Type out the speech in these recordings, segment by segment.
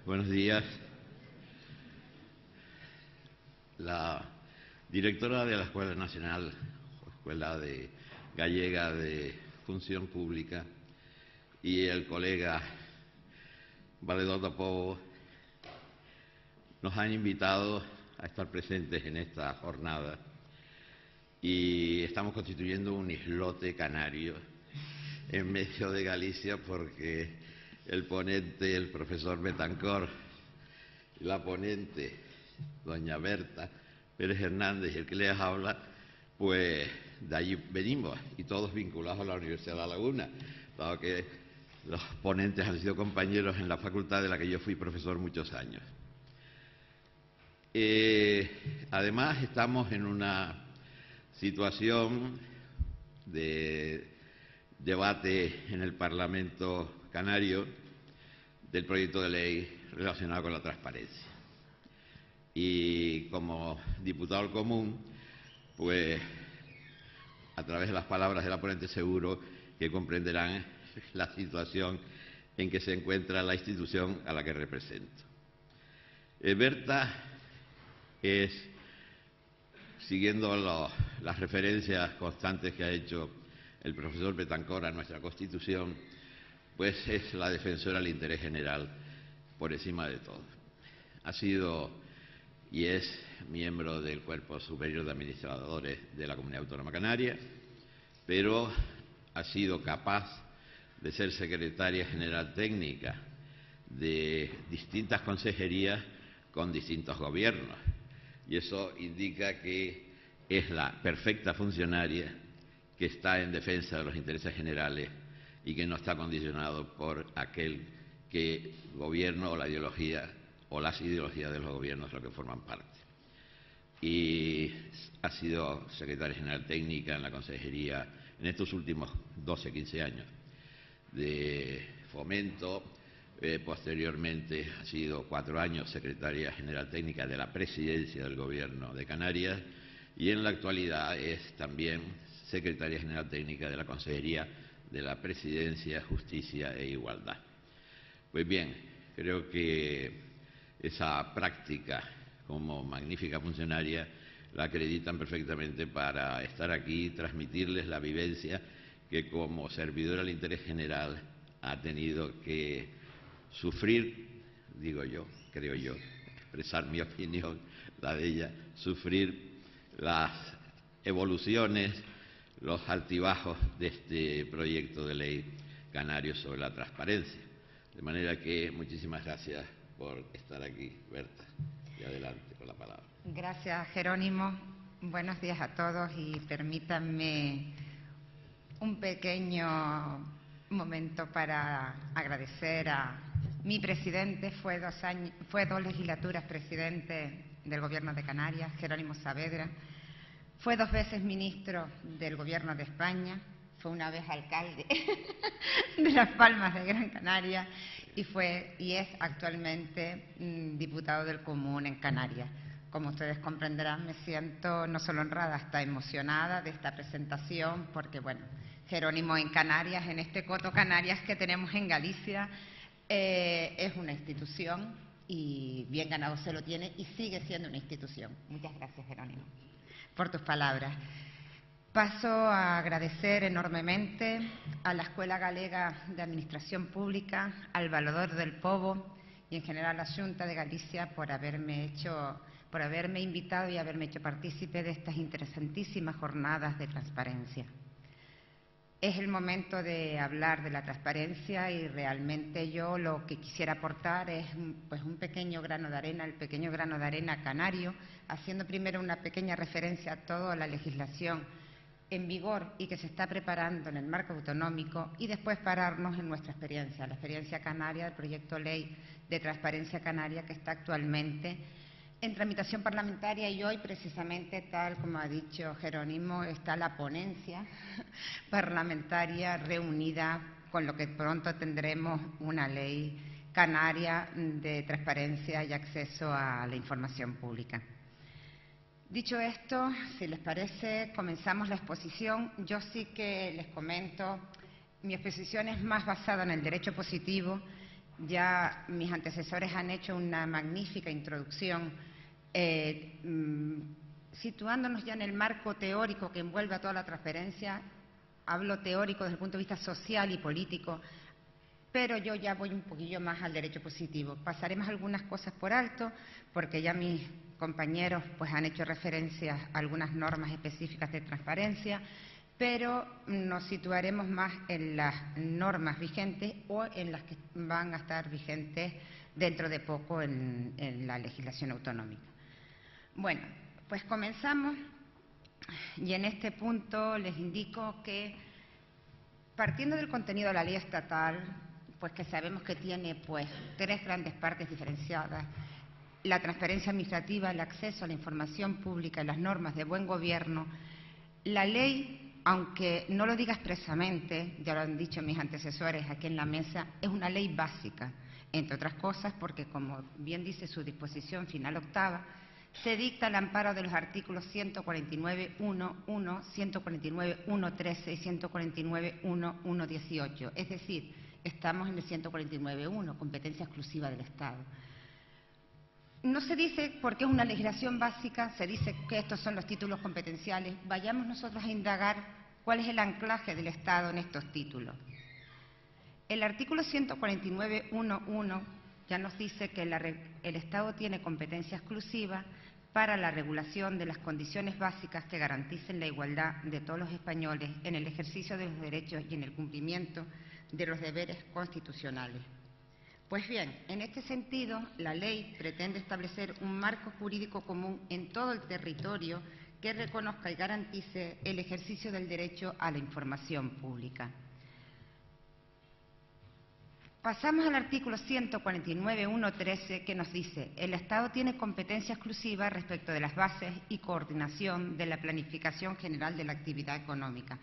Buenos días. La directora de la Escuela Nacional, Escuela Gallega de Función Pública, y el colega Valedor de Povo nos han invitado a estar presentes en esta jornada y estamos constituyendo un islote canario en medio de Galicia porque el ponente, el profesor Betancor, la ponente, doña Berta Pérez Hernández, y el que les habla, pues de allí venimos y todos vinculados a la Universidad de La Laguna, dado que los ponentes han sido compañeros en la facultad de la que yo fui profesor muchos años. Además, estamos en una situación de debate en el Parlamento canario del proyecto de ley relacionado con la transparencia. Y como diputado al común, pues a través de las palabras de la ponente seguro que comprenderán la situación en que se encuentra la institución a la que represento. Berta es, siguiendo las referencias constantes que ha hecho el profesor Betancor a nuestra Constitución, pues es la defensora del interés general por encima de todo. Ha sido y es miembro del Cuerpo Superior de Administradores de la Comunidad Autónoma Canaria, pero ha sido capaz de ser secretaria general técnica de distintas consejerías con distintos gobiernos. Y eso indica que es la perfecta funcionaria que está en defensa de los intereses generales y que no está condicionado por aquel que gobierno o la ideología o las ideologías de los gobiernos de los que forman parte. Y ha sido secretaria general técnica en la consejería en estos últimos 12-15 años de Fomento. Posteriormente ha sido 4 años secretaria general técnica de la presidencia del Gobierno de Canarias y en la actualidad es también secretaria general técnica de la Consejería de la Presidencia, Justicia e Igualdad. Pues bien, creo que esa práctica como magnífica funcionaria la acreditan perfectamente para estar aquí y transmitirles la vivencia que como servidora del interés general ha tenido que sufrir, digo yo, creo yo, expresar mi opinión, la de ella, sufrir las evoluciones, los altibajos de este proyecto de ley canario sobre la transparencia. De manera que muchísimas gracias por estar aquí, Berta. Y adelante con la palabra. Gracias, Jerónimo. Buenos días a todos y permítanme un pequeño momento para agradecer a mi presidente. Fue 2 legislaturas presidente del Gobierno de Canarias, Jerónimo Saavedra. Fue 2 veces ministro del Gobierno de España. Fue una vez alcalde de Las Palmas de Gran Canaria y es actualmente diputado del Común en Canarias. Como ustedes comprenderán, me siento no solo honrada, hasta emocionada de esta presentación, porque bueno, Jerónimo en Canarias, en este Coto Canarias que tenemos en Galicia, es una institución y bien ganado se lo tiene y sigue siendo una institución. Muchas gracias, Jerónimo, por tus palabras. Paso a agradecer enormemente a la Escuela Galega de Administración Pública, al Valedor del Povo y en general a la Xunta de Galicia por haberme invitado y haberme hecho partícipe de estas interesantísimas jornadas de transparencia. Es el momento de hablar de la transparencia y realmente yo lo que quisiera aportar es pues un pequeño grano de arena, el pequeño grano de arena canario, haciendo primero una pequeña referencia a toda la legislación en vigor y que se está preparando en el marco autonómico y después pararnos en nuestra experiencia, la experiencia canaria del proyecto ley de transparencia canaria que está actualmente en tramitación parlamentaria y hoy precisamente, tal como ha dicho Jerónimo, está la ponencia parlamentaria reunida, con lo que pronto tendremos una ley canaria de transparencia y acceso a la información pública. Dicho esto, si les parece, comenzamos la exposición. Yo sí que les comento, mi exposición es más basada en el derecho positivo ya mis antecesores han hecho una magnífica introducción, situándonos ya en el marco teórico que envuelve a toda la transferencia. Hablo teórico desde el punto de vista social y político, pero yo ya voy un poquillo más al derecho positivo. Pasaremos algunas cosas por alto, porque ya mis compañeros pues han hecho referencia a algunas normas específicas de transparencia, pero nos situaremos más en las normas vigentes o en las que van a estar vigentes dentro de poco en la legislación autonómica. Bueno, pues comenzamos, y en este punto les indico que, partiendo del contenido de la ley estatal, pues que sabemos que tiene pues tres grandes partes diferenciadas: la transparencia administrativa, el acceso a la información pública y las normas de buen gobierno. La ley, aunque no lo diga expresamente, ya lo han dicho mis antecesores aquí en la mesa, es una ley básica, entre otras cosas porque, como bien dice su disposición final octava, se dicta al amparo de los artículos 149.1.1, 149.1.13 y 149.1.1.18. Es decir, estamos en el 149.1, competencia exclusiva del Estado. No se dice por qué es una legislación básica, se dice que estos son los títulos competenciales. Vayamos nosotros a indagar cuál es el anclaje del Estado en estos títulos. El artículo 149.1.1 ya nos dice que el Estado tiene competencia exclusiva para la regulación de las condiciones básicas que garanticen la igualdad de todos los españoles en el ejercicio de los derechos y en el cumplimiento de los deberes constitucionales. Pues bien, en este sentido, la ley pretende establecer un marco jurídico común en todo el territorio que reconozca y garantice el ejercicio del derecho a la información pública. Pasamos al artículo 149.1.13, que nos dice: el Estado tiene competencia exclusiva respecto de las bases y coordinación de la planificación general de la actividad económica.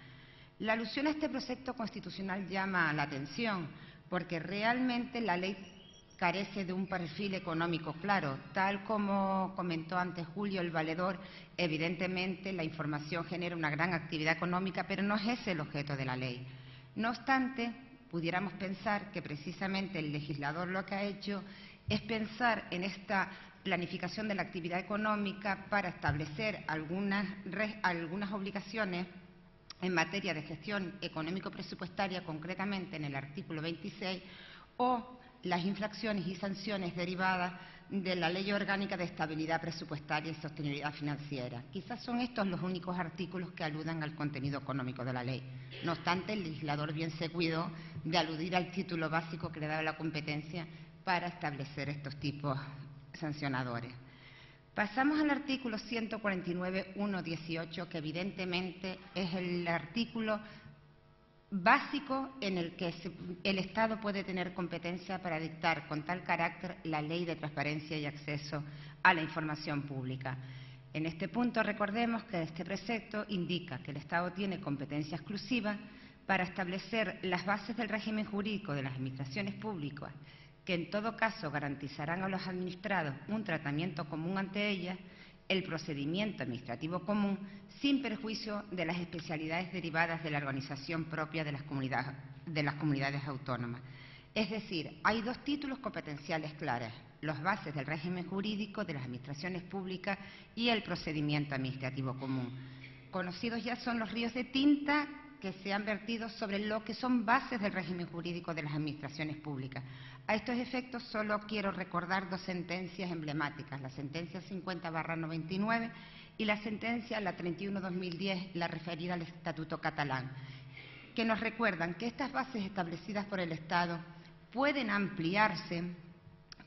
La alusión a este precepto constitucional llama la atención, porque realmente la ley carece de un perfil económico claro. Tal como comentó antes Julio, el valedor, evidentemente la información genera una gran actividad económica, pero no es ese el objeto de la ley. No obstante, pudiéramos pensar que precisamente el legislador lo que ha hecho es pensar en esta planificación de la actividad económica para establecer algunas obligaciones en materia de gestión económico-presupuestaria, concretamente en el artículo 26, o las infracciones y sanciones derivadas de la Ley Orgánica de Estabilidad Presupuestaria y Sostenibilidad Financiera. Quizás son estos los únicos artículos que aludan al contenido económico de la ley. No obstante, el legislador bien se cuidó de aludir al título básico que le daba la competencia para establecer estos tipos sancionadores. Pasamos al artículo 149.1.18, que evidentemente es el artículo básico en el que el Estado puede tener competencia para dictar con tal carácter la Ley de Transparencia y Acceso a la Información Pública. En este punto recordemos que este precepto indica que el Estado tiene competencia exclusiva para establecer las bases del régimen jurídico de las administraciones públicas, que en todo caso garantizarán a los administrados un tratamiento común ante ellas, el procedimiento administrativo común, sin perjuicio de las especialidades derivadas de la organización propia de las comunidades autónomas. Es decir, hay dos títulos competenciales claros: las bases del régimen jurídico de las administraciones públicas y el procedimiento administrativo común. Conocidos ya son los ríos de tinta que se han vertido sobre lo que son bases del régimen jurídico de las administraciones públicas. A estos efectos solo quiero recordar dos sentencias emblemáticas: la sentencia 50/99 y la sentencia, la 31/2010, la referida al Estatuto Catalán, que nos recuerdan que estas bases establecidas por el Estado pueden ampliarse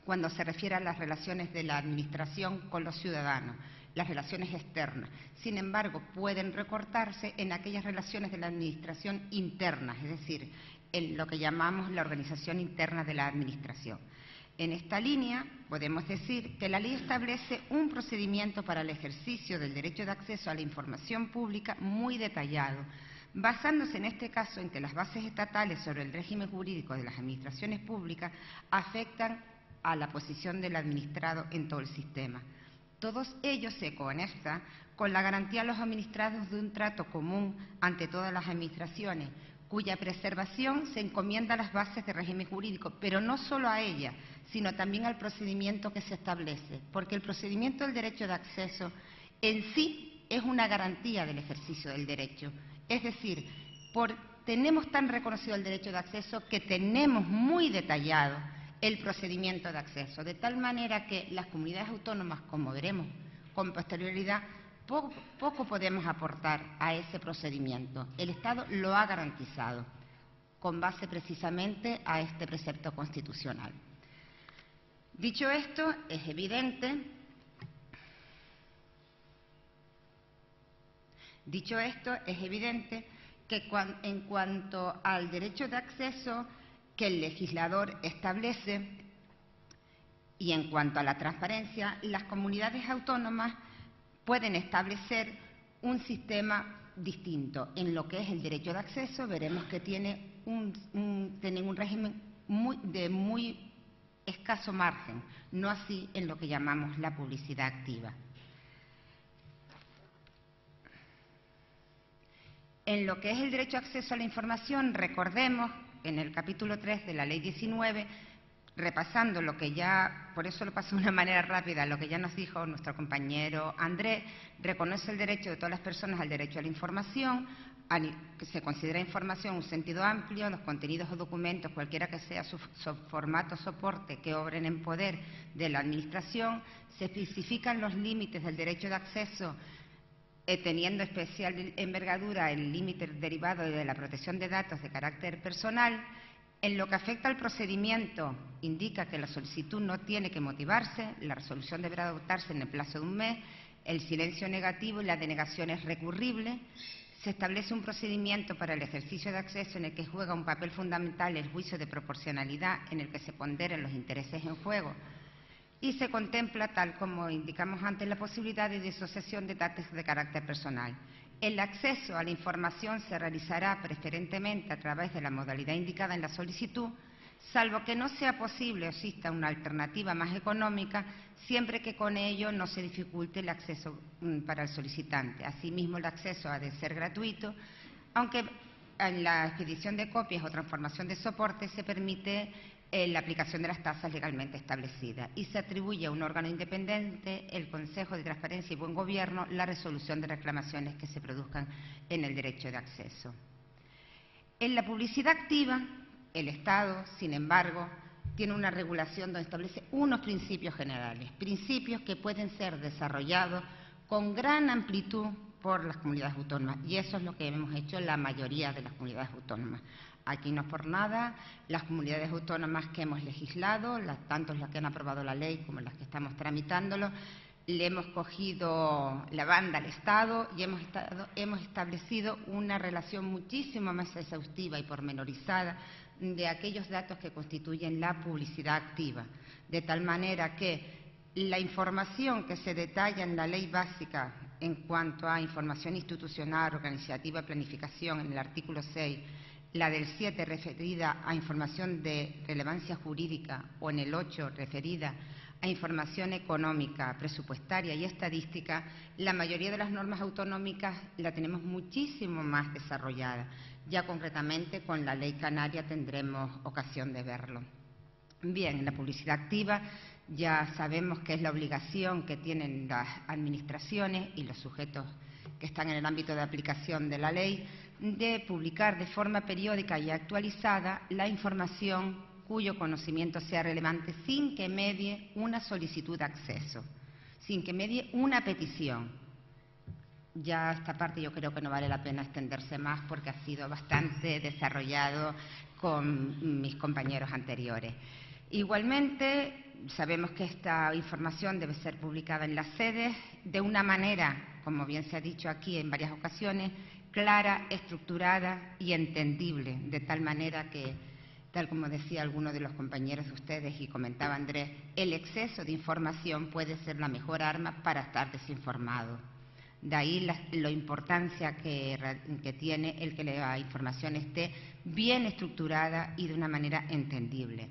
cuando se refiere a las relaciones de la Administración con los ciudadanos, las relaciones externas. Sin embargo, pueden recortarse en aquellas relaciones de la Administración internas, es decir, en lo que llamamos la organización interna de la Administración. En esta línea, podemos decir que la ley establece un procedimiento para el ejercicio del derecho de acceso a la información pública muy detallado, basándose en este caso en que las bases estatales sobre el régimen jurídico de las administraciones públicas afectan a la posición del administrado en todo el sistema. Todos ellos se conectan con la garantía a los administrados de un trato común ante todas las administraciones, cuya preservación se encomienda a las bases de régimen jurídico, pero no solo a ella, sino también al procedimiento que se establece, porque el procedimiento del derecho de acceso en sí es una garantía del ejercicio del derecho. Es decir, tenemos tan reconocido el derecho de acceso que tenemos muy detallado el procedimiento de acceso, de tal manera que las comunidades autónomas, como veremos con posterioridad, poco podemos aportar a ese procedimiento. El Estado lo ha garantizado, con base precisamente a este precepto constitucional. Dicho esto, es evidente que en cuanto al derecho de acceso que el legislador establece y en cuanto a la transparencia, las comunidades autónomas pueden establecer un sistema distinto. En lo que es el derecho de acceso, veremos que tienen un régimen de muy escaso margen, no así en lo que llamamos la publicidad activa. En lo que es el derecho a acceso a la información, recordemos en el capítulo 3 de la Ley 19, repasando lo que ya, por eso lo paso de una manera rápida, lo que ya nos dijo nuestro compañero Andrés, reconoce el derecho de todas las personas al derecho a la información, que se considera información un sentido amplio, los contenidos o documentos, cualquiera que sea su formato o soporte que obren en poder de la Administración, se especifican los límites del derecho de acceso, teniendo especial envergadura el límite derivado de la protección de datos de carácter personal. En lo que afecta al procedimiento, indica que la solicitud no tiene que motivarse, la resolución deberá adoptarse en el plazo de un mes, el silencio negativo y la denegación es recurrible. Se establece un procedimiento para el ejercicio de acceso en el que juega un papel fundamental el juicio de proporcionalidad, en el que se ponderan los intereses en juego. Y se contempla, tal como indicamos antes, la posibilidad de disociación de datos de carácter personal. El acceso a la información se realizará preferentemente a través de la modalidad indicada en la solicitud, salvo que no sea posible o exista una alternativa más económica, siempre que con ello no se dificulte el acceso para el solicitante. Asimismo, el acceso ha de ser gratuito, aunque en la expedición de copias o transformación de soporte se permite la aplicación de las tasas legalmente establecidas y se atribuye a un órgano independiente, el Consejo de Transparencia y Buen Gobierno, la resolución de reclamaciones que se produzcan en el derecho de acceso. En la publicidad activa, el Estado, sin embargo, tiene una regulación donde establece unos principios generales, principios que pueden ser desarrollados con gran amplitud por las comunidades autónomas, y eso es lo que hemos hecho la mayoría de las comunidades autónomas. Aquí no es por nada, las comunidades autónomas que hemos legislado, tanto las que han aprobado la ley como las que estamos tramitándolo, le hemos cogido la banda al Estado y hemos establecido una relación muchísimo más exhaustiva y pormenorizada de aquellos datos que constituyen la publicidad activa, de tal manera que la información que se detalla en la ley básica en cuanto a información institucional, organizativa y planificación en el artículo 6, la del 7 referida a información de relevancia jurídica o en el 8 referida a información económica, presupuestaria y estadística, la mayoría de las normas autonómicas la tenemos muchísimo más desarrollada. Ya concretamente con la Ley Canaria tendremos ocasión de verlo. Bien, la publicidad activa ya sabemos que es la obligación que tienen las administraciones y los sujetos que están en el ámbito de aplicación de la ley de publicar de forma periódica y actualizada la información cuyo conocimiento sea relevante sin que medie una solicitud de acceso, sin que medie una petición. Ya esta parte yo creo que no vale la pena extenderse más porque ha sido bastante desarrollado con mis compañeros anteriores. Igualmente, sabemos que esta información debe ser publicada en las sedes de una manera, como bien se ha dicho aquí en varias ocasiones, clara, estructurada y entendible, de tal manera que, tal como decía alguno de los compañeros de ustedes y comentaba Andrés, el exceso de información puede ser la mejor arma para estar desinformado. De ahí la importancia que tiene el que la información esté bien estructurada y de una manera entendible.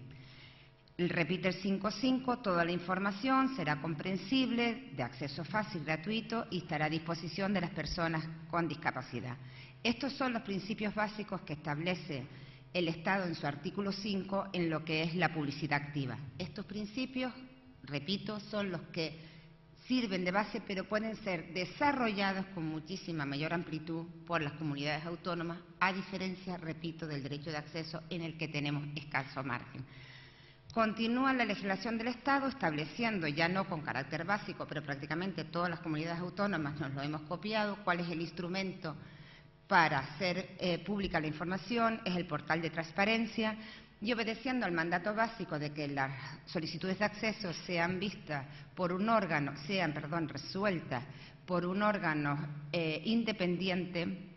Repite el 5.5, toda la información será comprensible, de acceso fácil, gratuito y estará a disposición de las personas con discapacidad. Estos son los principios básicos que establece el Estado en su artículo 5 en lo que es la publicidad activa. Estos principios, repito, son los que sirven de base, pero pueden ser desarrollados con muchísima mayor amplitud por las comunidades autónomas, a diferencia, repito, del derecho de acceso en el que tenemos escaso margen. Continúa la legislación del Estado estableciendo, ya no con carácter básico, pero prácticamente todas las comunidades autónomas nos lo hemos copiado, cuál es el instrumento para hacer pública la información, es el portal de transparencia, y obedeciendo al mandato básico de que las solicitudes de acceso sean vistas por un órgano, resueltas por un órgano independiente,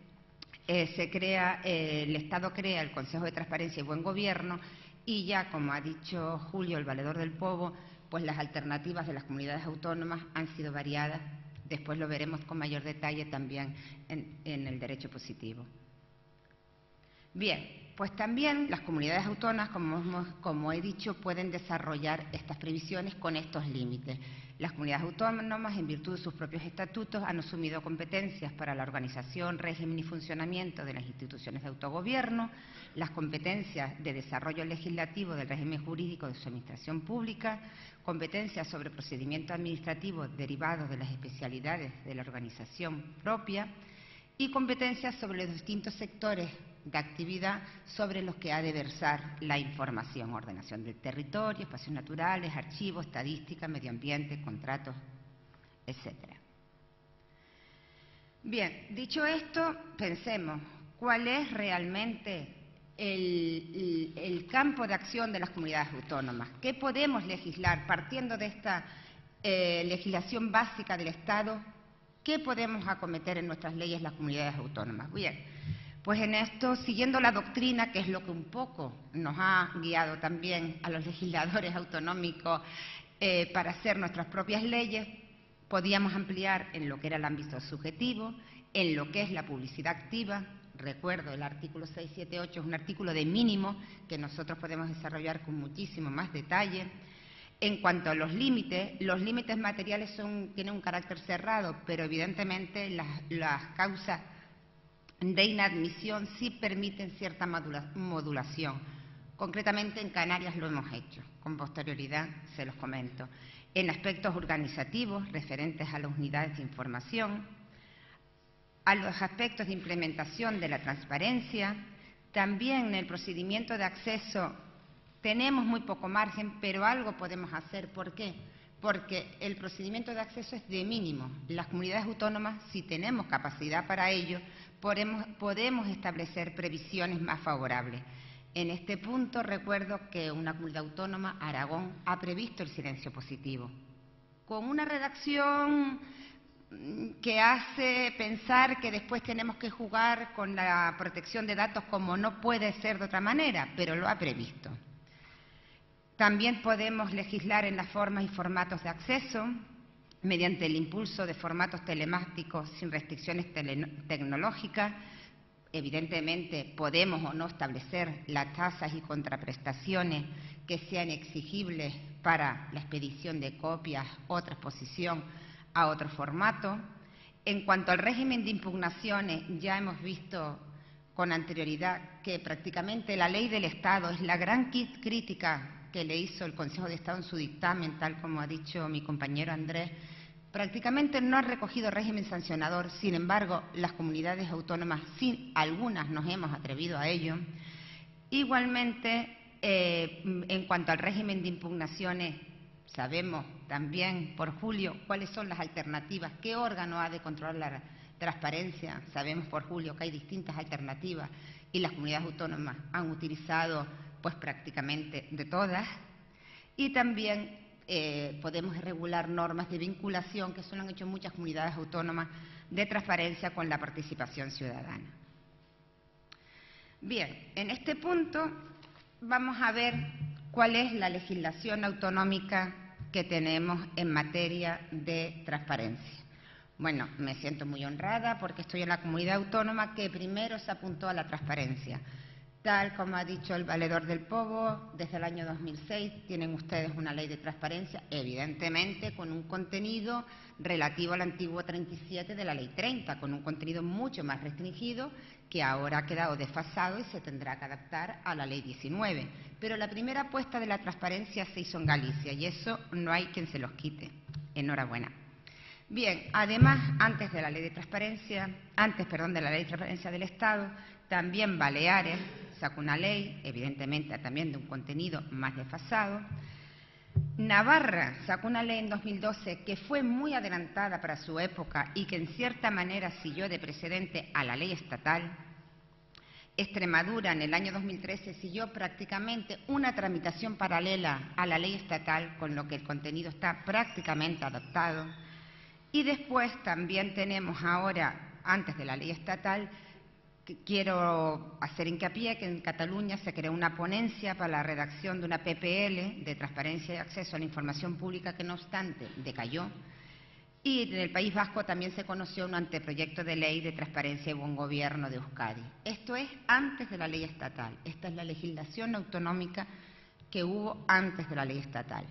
el Estado crea el Consejo de Transparencia y Buen Gobierno, y ya, como ha dicho Julio, el valedor del Povo, pues las alternativas de las comunidades autónomas han sido variadas. Después lo veremos con mayor detalle también en el derecho positivo. Bien, pues también las comunidades autónomas, como he dicho, pueden desarrollar estas previsiones con estos límites. Las comunidades autónomas, en virtud de sus propios estatutos, han asumido competencias para la organización, régimen y funcionamiento de las instituciones de autogobierno, las competencias de desarrollo legislativo del régimen jurídico de su administración pública, competencias sobre procedimientos administrativos derivados de las especialidades de la organización propia y competencias sobre los distintos sectores de actividad sobre los que ha de versar la información: ordenación del territorio, espacios naturales, archivos, estadística, medio ambiente, contratos, etcétera. Bien, dicho esto, pensemos cuál es realmente el campo de acción de las comunidades autónomas. ¿Qué podemos legislar partiendo de esta legislación básica del Estado? ¿Qué podemos acometer en nuestras leyes las comunidades autónomas? Bien, pues en esto, siguiendo la doctrina, que es lo que un poco nos ha guiado también a los legisladores autonómicos para hacer nuestras propias leyes, podíamos ampliar en lo que era el ámbito subjetivo, en lo que es la publicidad activa. Recuerdo, el artículo 678 es un artículo de mínimo que nosotros podemos desarrollar con muchísimo más detalle. En cuanto a los límites materiales tienen un carácter cerrado, pero evidentemente las causas de inadmisión sí permiten cierta modulación. Concretamente en Canarias lo hemos hecho, con posterioridad se los comento. En aspectos organizativos referentes a las unidades de información, a los aspectos de implementación de la transparencia, también en el procedimiento de acceso tenemos muy poco margen, pero algo podemos hacer. ¿Por qué? Porque el procedimiento de acceso es de mínimo. Las comunidades autónomas, si tenemos capacidad para ello, podemos establecer previsiones más favorables. En este punto recuerdo que una comunidad autónoma, Aragón, ha previsto el silencio positivo, con una redacción que hace pensar que después tenemos que jugar con la protección de datos como no puede ser de otra manera, pero lo ha previsto. También podemos legislar en las formas y formatos de acceso, mediante el impulso de formatos telemáticos sin restricciones tecnológicas. Evidentemente, podemos o no establecer las tasas y contraprestaciones que sean exigibles para la expedición de copias o transposición a otro formato. En cuanto al régimen de impugnaciones, ya hemos visto con anterioridad que prácticamente la ley del Estado es la gran crítica que le hizo el Consejo de Estado en su dictamen, tal como ha dicho mi compañero Andrés. Prácticamente no ha recogido régimen sancionador. Sin embargo, las comunidades autónomas, algunas nos hemos atrevido a ello. Igualmente, en cuanto al régimen de impugnaciones, sabemos también por Julio cuáles son las alternativas, qué órgano ha de controlar la transparencia. Sabemos por Julio que hay distintas alternativas y las comunidades autónomas han utilizado pues prácticamente de todas. Y también podemos regular normas de vinculación, que eso lo han hecho muchas comunidades autónomas, de transparencia con la participación ciudadana. Bien, en este punto vamos a ver cuál es la legislación autonómica que tenemos en materia de transparencia. Bueno, me siento muy honrada porque estoy en la comunidad autónoma que primero se apuntó a la transparencia. Tal como ha dicho el valedor del Povo, desde el año 2006 tienen ustedes una ley de transparencia, evidentemente con un contenido relativo al antiguo 37 de la ley 30, con un contenido mucho más restringido que ahora ha quedado desfasado y se tendrá que adaptar a la ley 19. Pero la primera apuesta de la transparencia se hizo en Galicia y eso no hay quien se los quite. Enhorabuena. Bien, además, antes de la ley de transparencia del Estado, también Baleares sacó una ley, evidentemente también de un contenido más desfasado. Navarra sacó una ley en 2012 que fue muy adelantada para su época y que en cierta manera siguió de precedente a la ley estatal. Extremadura en el año 2013 siguió prácticamente una tramitación paralela a la ley estatal, con lo que el contenido está prácticamente adaptado. Y después también tenemos ahora, antes de la ley estatal, quiero hacer hincapié que en Cataluña se creó una ponencia para la redacción de una PPL de transparencia y acceso a la información pública que, no obstante, decayó. Y en el País Vasco también se conoció un anteproyecto de ley de transparencia y buen gobierno de Euskadi. Esto es antes de la ley estatal. Esta es la legislación autonómica que hubo antes de la ley estatal.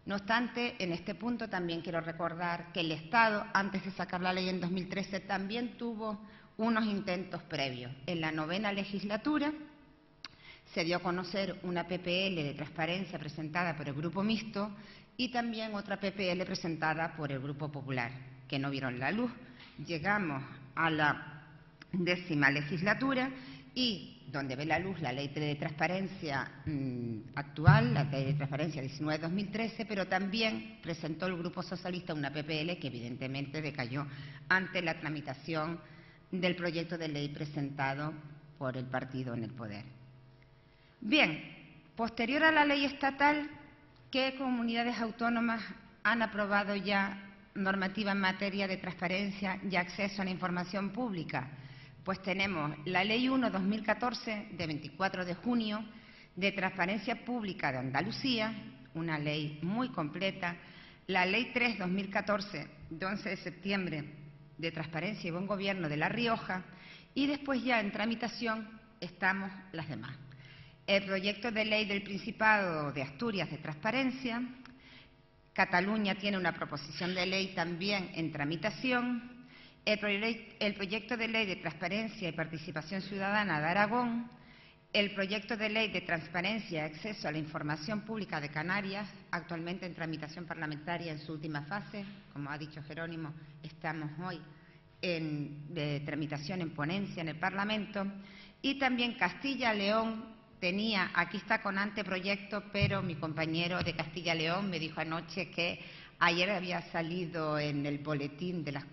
No obstante, en este punto también quiero recordar que el Estado, antes de sacar la ley en 2013, también tuvo unos intentos previos. En la 9ª legislatura se dio a conocer una PPL de transparencia presentada por el Grupo Mixto y también otra PPL presentada por el Grupo Popular, que no vieron la luz. Llegamos a la 10ª legislatura y donde ve la luz la ley de transparencia actual, la ley de transparencia 19-2013, pero también presentó el Grupo Socialista una PPL que evidentemente decayó ante la tramitación del proyecto de ley presentado por el partido en el poder. Bien, posterior a la ley estatal, ¿qué comunidades autónomas han aprobado ya normativa en materia de transparencia y acceso a la información pública? Pues tenemos la Ley 1/2014, de 24 de junio, de Transparencia Pública de Andalucía, una ley muy completa, la Ley 3/2014, de 11 de septiembre, de Transparencia y Buen Gobierno de La Rioja, y después ya en tramitación estamos las demás. El proyecto de ley del Principado de Asturias de Transparencia, Cataluña tiene una proposición de ley también en tramitación, el proyecto de ley de transparencia y participación ciudadana de Aragón, el proyecto de ley de transparencia y acceso a la información pública de Canarias, actualmente en tramitación parlamentaria en su última fase, como ha dicho Jerónimo, estamos hoy de tramitación en ponencia en el Parlamento, y también Castilla-León tenía, aquí está con anteproyecto, pero mi compañero de Castilla-León me dijo anoche que ayer había salido en el boletín de las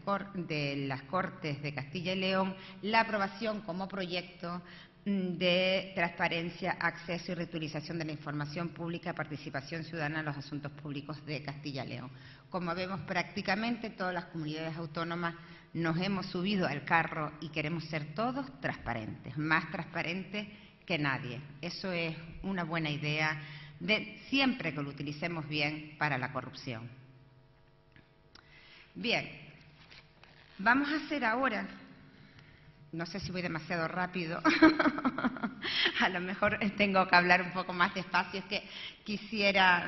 Cortes de Castilla y León la aprobación como proyecto de transparencia, acceso y reutilización de la información pública, participación ciudadana en los asuntos públicos de Castilla y León. Como vemos, prácticamente todas las comunidades autónomas nos hemos subido al carro y queremos ser todos transparentes, más transparentes que nadie. Eso es una buena idea, siempre que lo utilicemos bien, para la corrupción. Bien, vamos a hacer ahora, no sé si voy demasiado rápido, a lo mejor tengo que hablar un poco más despacio, es que quisiera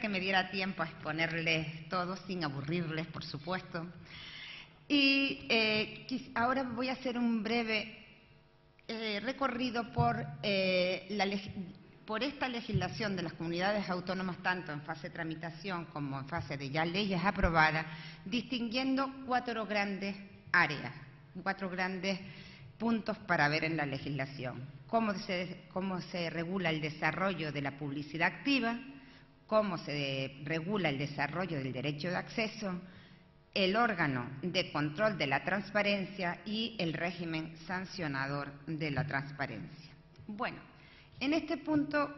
que me diera tiempo a exponerles todo sin aburrirles, por supuesto. Y ahora voy a hacer un breve recorrido por esta legislación de las comunidades autónomas, tanto en fase de tramitación como en fase de ya leyes aprobadas, distinguiendo 4 grandes áreas, 4 grandes puntos para ver en la legislación. Cómo se regula el desarrollo de la publicidad activa, cómo se regula el desarrollo del derecho de acceso, el órgano de control de la transparencia y el régimen sancionador de la transparencia. Bueno, en este punto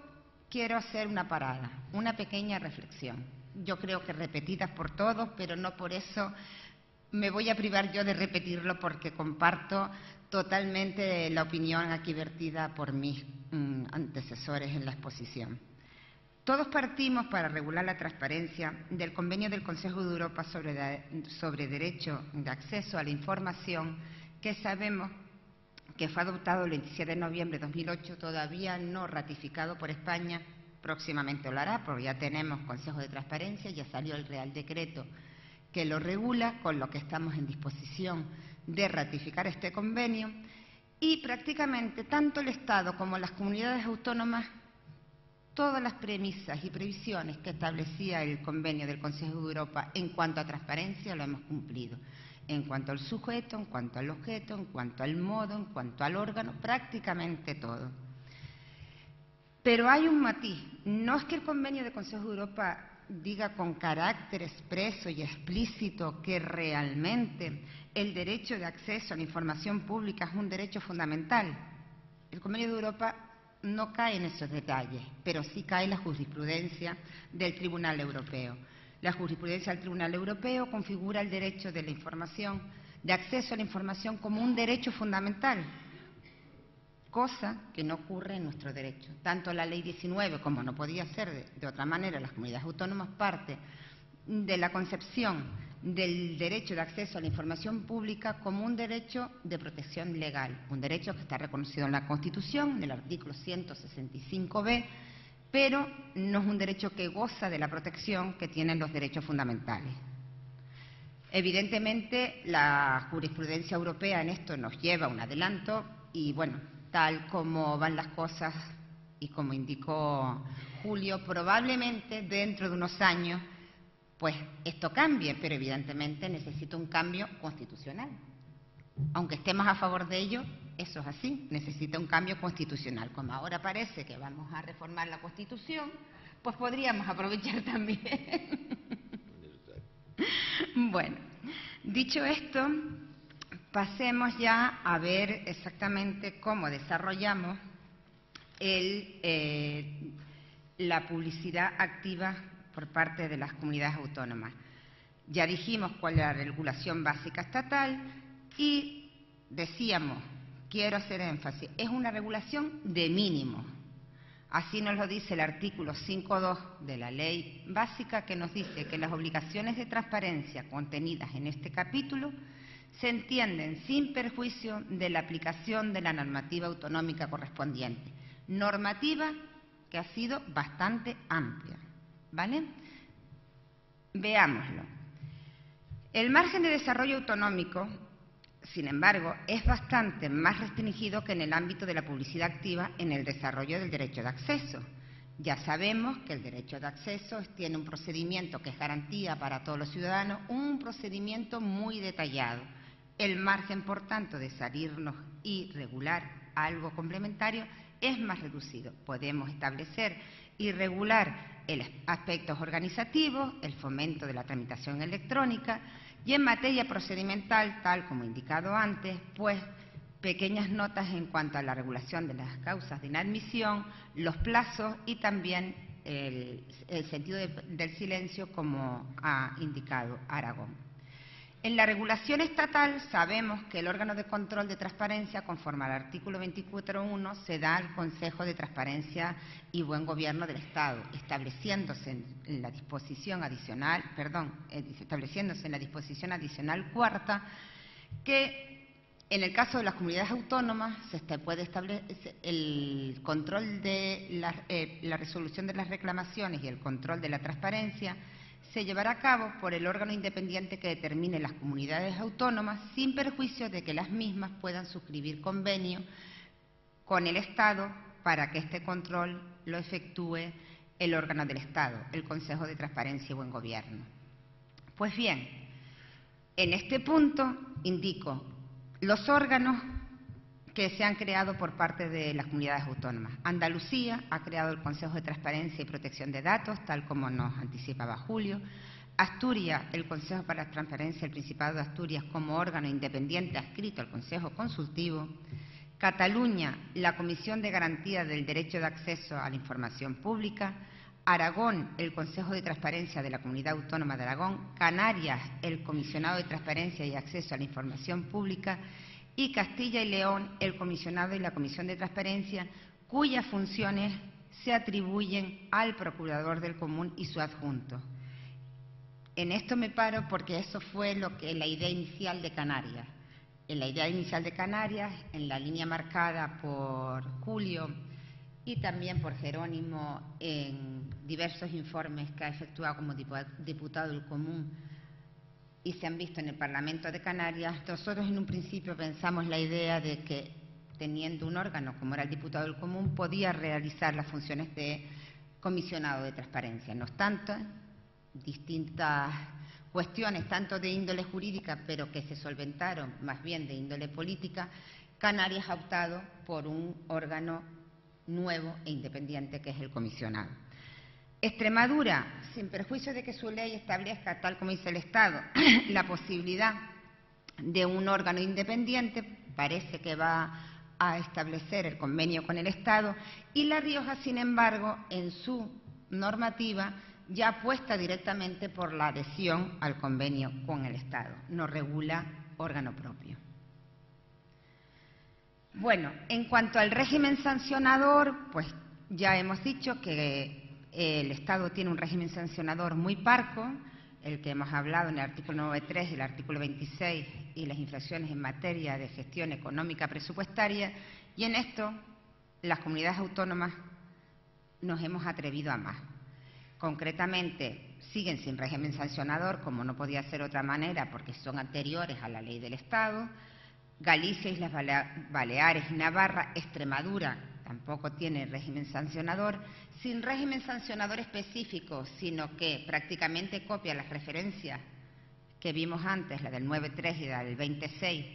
quiero hacer una parada, una pequeña reflexión. Yo creo que repetida por todos, pero no por eso me voy a privar yo de repetirlo, porque comparto totalmente la opinión aquí vertida por mis antecesores en la exposición. Todos partimos, para regular la transparencia, del Convenio del Consejo de Europa sobre Derecho de Acceso a la Información, que sabemos que fue adoptado el 27 de noviembre de 2008, todavía no ratificado por España, próximamente lo hará, porque ya tenemos Consejo de Transparencia, ya salió el Real Decreto que lo regula, con lo que estamos en disposición de ratificar este convenio, y prácticamente tanto el Estado como las comunidades autónomas, todas las premisas y previsiones que establecía el convenio del Consejo de Europa en cuanto a transparencia lo hemos cumplido. En cuanto al sujeto, en cuanto al objeto, en cuanto al modo, en cuanto al órgano, prácticamente todo. Pero hay un matiz. No es que el convenio del Consejo de Europa diga con carácter expreso y explícito que realmente el derecho de acceso a la información pública es un derecho fundamental. El convenio de Europa no cae en esos detalles, pero sí cae en la jurisprudencia del Tribunal Europeo. La jurisprudencia del Tribunal Europeo configura el derecho de la información, de acceso a la información, como un derecho fundamental, cosa que no ocurre en nuestro derecho. Tanto la Ley 19, como no podía ser de otra manera, las comunidades autónomas parte de la concepción del derecho de acceso a la información pública como un derecho de protección legal, un derecho que está reconocido en la Constitución, en el artículo 165b, pero no es un derecho que goza de la protección que tienen los derechos fundamentales. Evidentemente, la jurisprudencia europea en esto nos lleva a un adelanto y, bueno, tal como van las cosas y como indicó Julio, probablemente dentro de unos años pues esto cambie, pero evidentemente necesita un cambio constitucional. Aunque estemos a favor de ello, eso es así, necesita un cambio constitucional. Como ahora parece que vamos a reformar la Constitución, pues podríamos aprovechar también. Bueno, dicho esto, pasemos ya a ver exactamente cómo desarrollamos la publicidad activa por parte de las comunidades autónomas. Ya dijimos cuál es la regulación básica estatal y decíamos, quiero hacer énfasis, es una regulación de mínimo. Así nos lo dice el artículo 5.2 de la Ley Básica, que nos dice que las obligaciones de transparencia contenidas en este capítulo se entienden sin perjuicio de la aplicación de la normativa autonómica correspondiente. Normativa que ha sido bastante amplia, ¿vale? Veámoslo. El margen de desarrollo autonómico, sin embargo, es bastante más restringido que en el ámbito de la publicidad activa en el desarrollo del derecho de acceso. Ya sabemos que el derecho de acceso tiene un procedimiento que es garantía para todos los ciudadanos, un procedimiento muy detallado. El margen, por tanto, de salirnos y regular algo complementario es más reducido. Podemos establecer y regular aspectos organizativos, el fomento de la tramitación electrónica y en materia procedimental, tal como indicado antes, pues pequeñas notas en cuanto a la regulación de las causas de inadmisión, los plazos y también el sentido del silencio, como ha indicado Aragón. En la regulación estatal sabemos que el órgano de control de transparencia, conforme al artículo 24.1, se da al Consejo de Transparencia y Buen Gobierno del Estado, estableciéndose en la disposición adicional, cuarta, que en el caso de las comunidades autónomas se puede establecer el control de la resolución de las reclamaciones y el control de la transparencia se llevará a cabo por el órgano independiente que determine las comunidades autónomas sin perjuicio de que las mismas puedan suscribir convenio con el Estado para que este control lo efectúe el órgano del Estado, el Consejo de Transparencia y Buen Gobierno. Pues bien, en este punto indico los órganos que se han creado por parte de las comunidades autónomas. Andalucía ha creado el Consejo de Transparencia y Protección de Datos, tal como nos anticipaba Julio. Asturias, el Consejo para la Transparencia del Principado de Asturias como órgano independiente adscrito al Consejo Consultivo. Cataluña, la Comisión de Garantía del Derecho de Acceso a la Información Pública. Aragón, el Consejo de Transparencia de la Comunidad Autónoma de Aragón. Canarias, el Comisionado de Transparencia y Acceso a la Información Pública. Y Castilla y León, el comisionado y la Comisión de Transparencia, cuyas funciones se atribuyen al Procurador del Común y su adjunto. En esto me paro porque eso fue la idea inicial de Canarias. en la idea inicial de Canarias, en la línea marcada por Julio y también por Jerónimo en diversos informes que ha efectuado como diputado del Común y se han visto en el Parlamento de Canarias. Nosotros en un principio pensamos la idea de que, teniendo un órgano como era el diputado del Común, podía realizar las funciones de comisionado de transparencia. No obstante, distintas cuestiones, tanto de índole jurídica, pero que se solventaron más bien de índole política, Canarias ha optado por un órgano nuevo e independiente, que es el comisionado. Extremadura, sin perjuicio de que su ley establezca, tal como dice el Estado, la posibilidad de un órgano independiente, parece que va a establecer el convenio con el Estado, y La Rioja, sin embargo, en su normativa ya apuesta directamente por la adhesión al convenio con el Estado, no regula órgano propio. Bueno, en cuanto al régimen sancionador, pues ya hemos dicho que el Estado tiene un régimen sancionador muy parco, el que hemos hablado en el artículo 9.3 y el artículo 26 y las infracciones en materia de gestión económica presupuestaria, y en esto las comunidades autónomas nos hemos atrevido a más. Concretamente, siguen sin régimen sancionador, como no podía ser de otra manera, porque son anteriores a la ley del Estado. Galicia, Islas Baleares, Navarra, Extremadura tampoco tiene régimen sancionador, sin régimen sancionador específico, sino que prácticamente copia las referencias que vimos antes, la del 9.3 y la del 26,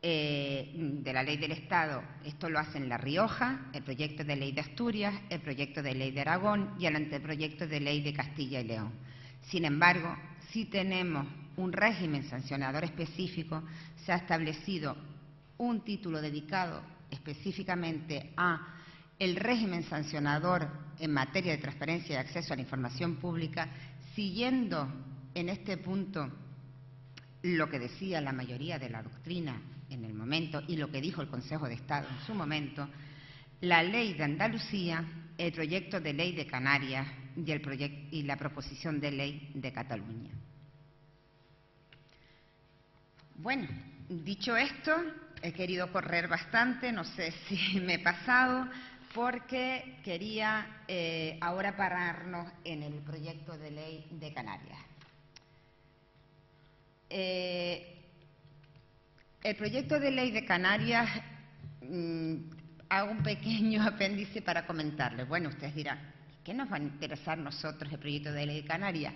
de la ley del Estado. Esto lo hacen La Rioja, el proyecto de ley de Asturias, el proyecto de ley de Aragón y el anteproyecto de ley de Castilla y León. Sin embargo, si tenemos un régimen sancionador específico, se ha establecido un título dedicado específicamente a el régimen sancionador en materia de transparencia y acceso a la información pública, siguiendo en este punto lo que decía la mayoría de la doctrina en el momento y lo que dijo el Consejo de Estado en su momento, la ley de Andalucía, el proyecto de ley de Canarias y la proposición de ley de Cataluña. Bueno, dicho esto, he querido correr bastante, no sé si me he pasado, porque quería ahora pararnos en el proyecto de ley de Canarias. El proyecto de ley de Canarias, hago un pequeño apéndice para comentarles. Bueno, ustedes dirán, ¿qué nos va a interesar a nosotros el proyecto de ley de Canarias?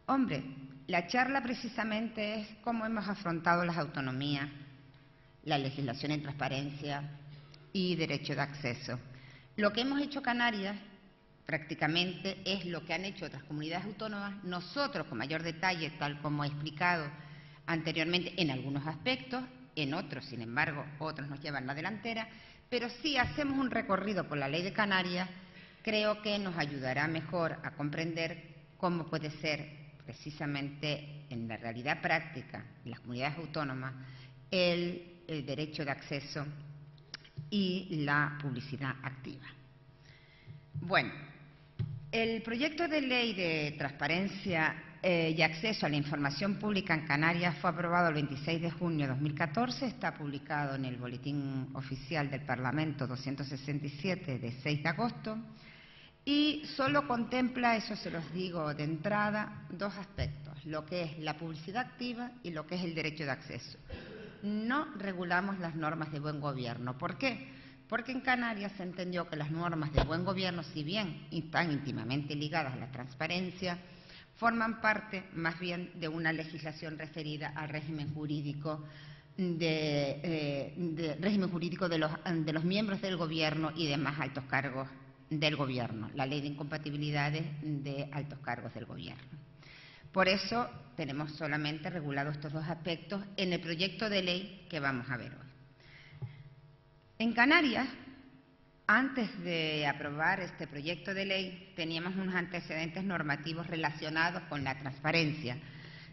Hombre, la charla precisamente es cómo hemos afrontado las autonomías, la legislación en transparencia y derecho de acceso. Lo que hemos hecho Canarias prácticamente es lo que han hecho otras comunidades autónomas, nosotros con mayor detalle, tal como he explicado anteriormente, en algunos aspectos, en otros, sin embargo, otros nos llevan la delantera, pero si hacemos un recorrido por la ley de Canarias, creo que nos ayudará mejor a comprender cómo puede ser precisamente en la realidad práctica de las comunidades autónomas el derecho de acceso y la publicidad activa. Bueno, el proyecto de ley de transparencia y acceso a la información pública en Canarias fue aprobado el 26 de junio de 2014, está publicado en el Boletín Oficial del Parlamento 267 de 6 de agosto y solo contempla, eso se los digo de entrada, dos aspectos, lo que es la publicidad activa y lo que es el derecho de acceso. No regulamos las normas de buen gobierno. ¿Por qué? Porque en Canarias se entendió que las normas de buen gobierno, si bien están íntimamente ligadas a la transparencia, forman parte más bien de una legislación referida al régimen jurídico de los miembros del gobierno y demás altos cargos del gobierno, la ley de incompatibilidades de altos cargos del gobierno. Por eso tenemos solamente regulados estos dos aspectos en el proyecto de ley que vamos a ver hoy. En Canarias, antes de aprobar este proyecto de ley, teníamos unos antecedentes normativos relacionados con la transparencia.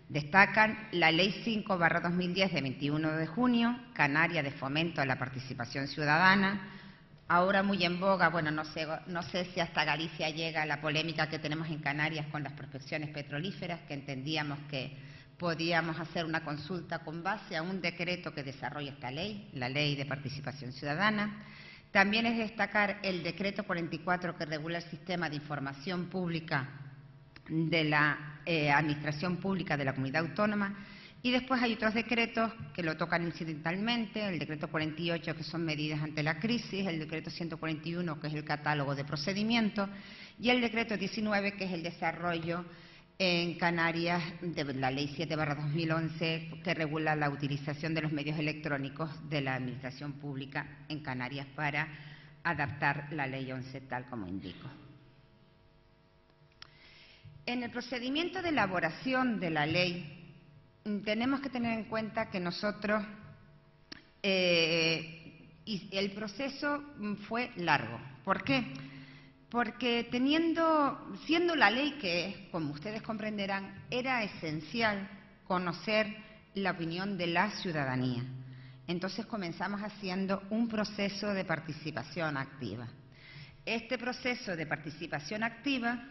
Destacan la Ley 5/2010 de 21 de junio, Canaria de Fomento a la Participación Ciudadana, ahora muy en boga, bueno, no sé si hasta Galicia llega la polémica que tenemos en Canarias con las prospecciones petrolíferas, que entendíamos que podíamos hacer una consulta con base a un decreto que desarrolla esta ley, la Ley de Participación Ciudadana. También es destacar el decreto 44 que regula el sistema de información pública de la Administración Pública de la Comunidad Autónoma. Y después hay otros decretos que lo tocan incidentalmente, el decreto 48 que son medidas ante la crisis, el decreto 141 que es el catálogo de procedimientos y el decreto 19 que es el desarrollo en Canarias de la Ley 7/2011 que regula la utilización de los medios electrónicos de la Administración Pública en Canarias para adaptar la Ley 11 tal como indico. En el procedimiento de elaboración de la ley tenemos que tener en cuenta que nosotros, el proceso fue largo. ¿Por qué? Porque siendo la ley que es, como ustedes comprenderán, era esencial conocer la opinión de la ciudadanía. Entonces comenzamos haciendo un proceso de participación activa. Este proceso de participación activa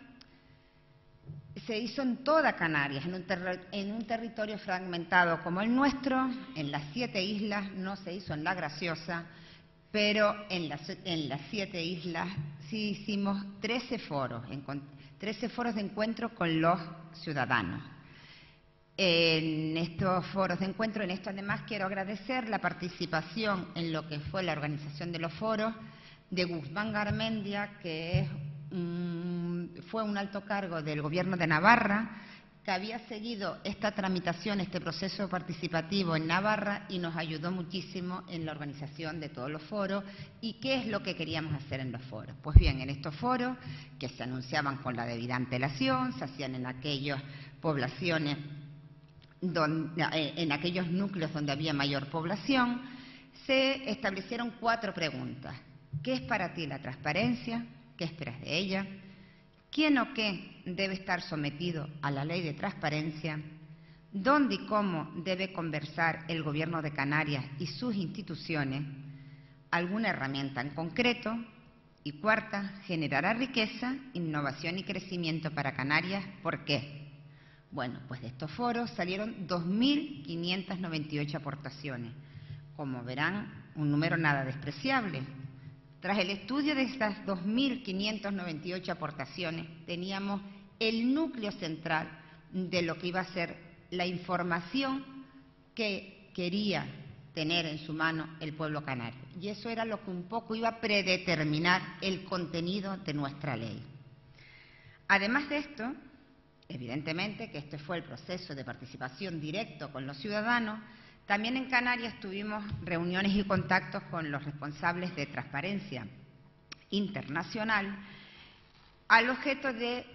se hizo en toda Canarias, en un territorio fragmentado como el nuestro, en las 7 islas, no se hizo en La Graciosa, pero en las 7 islas sí hicimos 13 foros de encuentro con los ciudadanos. En estos foros de encuentro, en esto además quiero agradecer la participación en lo que fue la organización de los foros de Guzmán Garmendia, que fue un alto cargo del Gobierno de Navarra, que había seguido esta tramitación, este proceso participativo en Navarra y nos ayudó muchísimo en la organización de todos los foros. ¿Y qué es lo que queríamos hacer en los foros? Pues bien, en estos foros, que se anunciaban con la debida antelación, se hacían en aquellas poblaciones, en aquellos núcleos donde había mayor población, se establecieron 4 preguntas. ¿Qué es para ti la transparencia? ¿Qué esperas de ella? ¿Quién o qué debe estar sometido a la ley de transparencia? ¿Dónde y cómo debe conversar el Gobierno de Canarias y sus instituciones? ¿Alguna herramienta en concreto? Y cuarta, ¿generará riqueza, innovación y crecimiento para Canarias? ¿Por qué? Bueno, pues de estos foros salieron 2.598 aportaciones. Como verán, un número nada despreciable. Tras el estudio de estas 2.598 aportaciones, teníamos el núcleo central de lo que iba a ser la información que quería tener en su mano el pueblo canario. Y eso era lo que un poco iba a predeterminar el contenido de nuestra ley. Además de esto, evidentemente que este fue el proceso de participación directo con los ciudadanos, también en Canarias tuvimos reuniones y contactos con los responsables de transparencia internacional al objeto de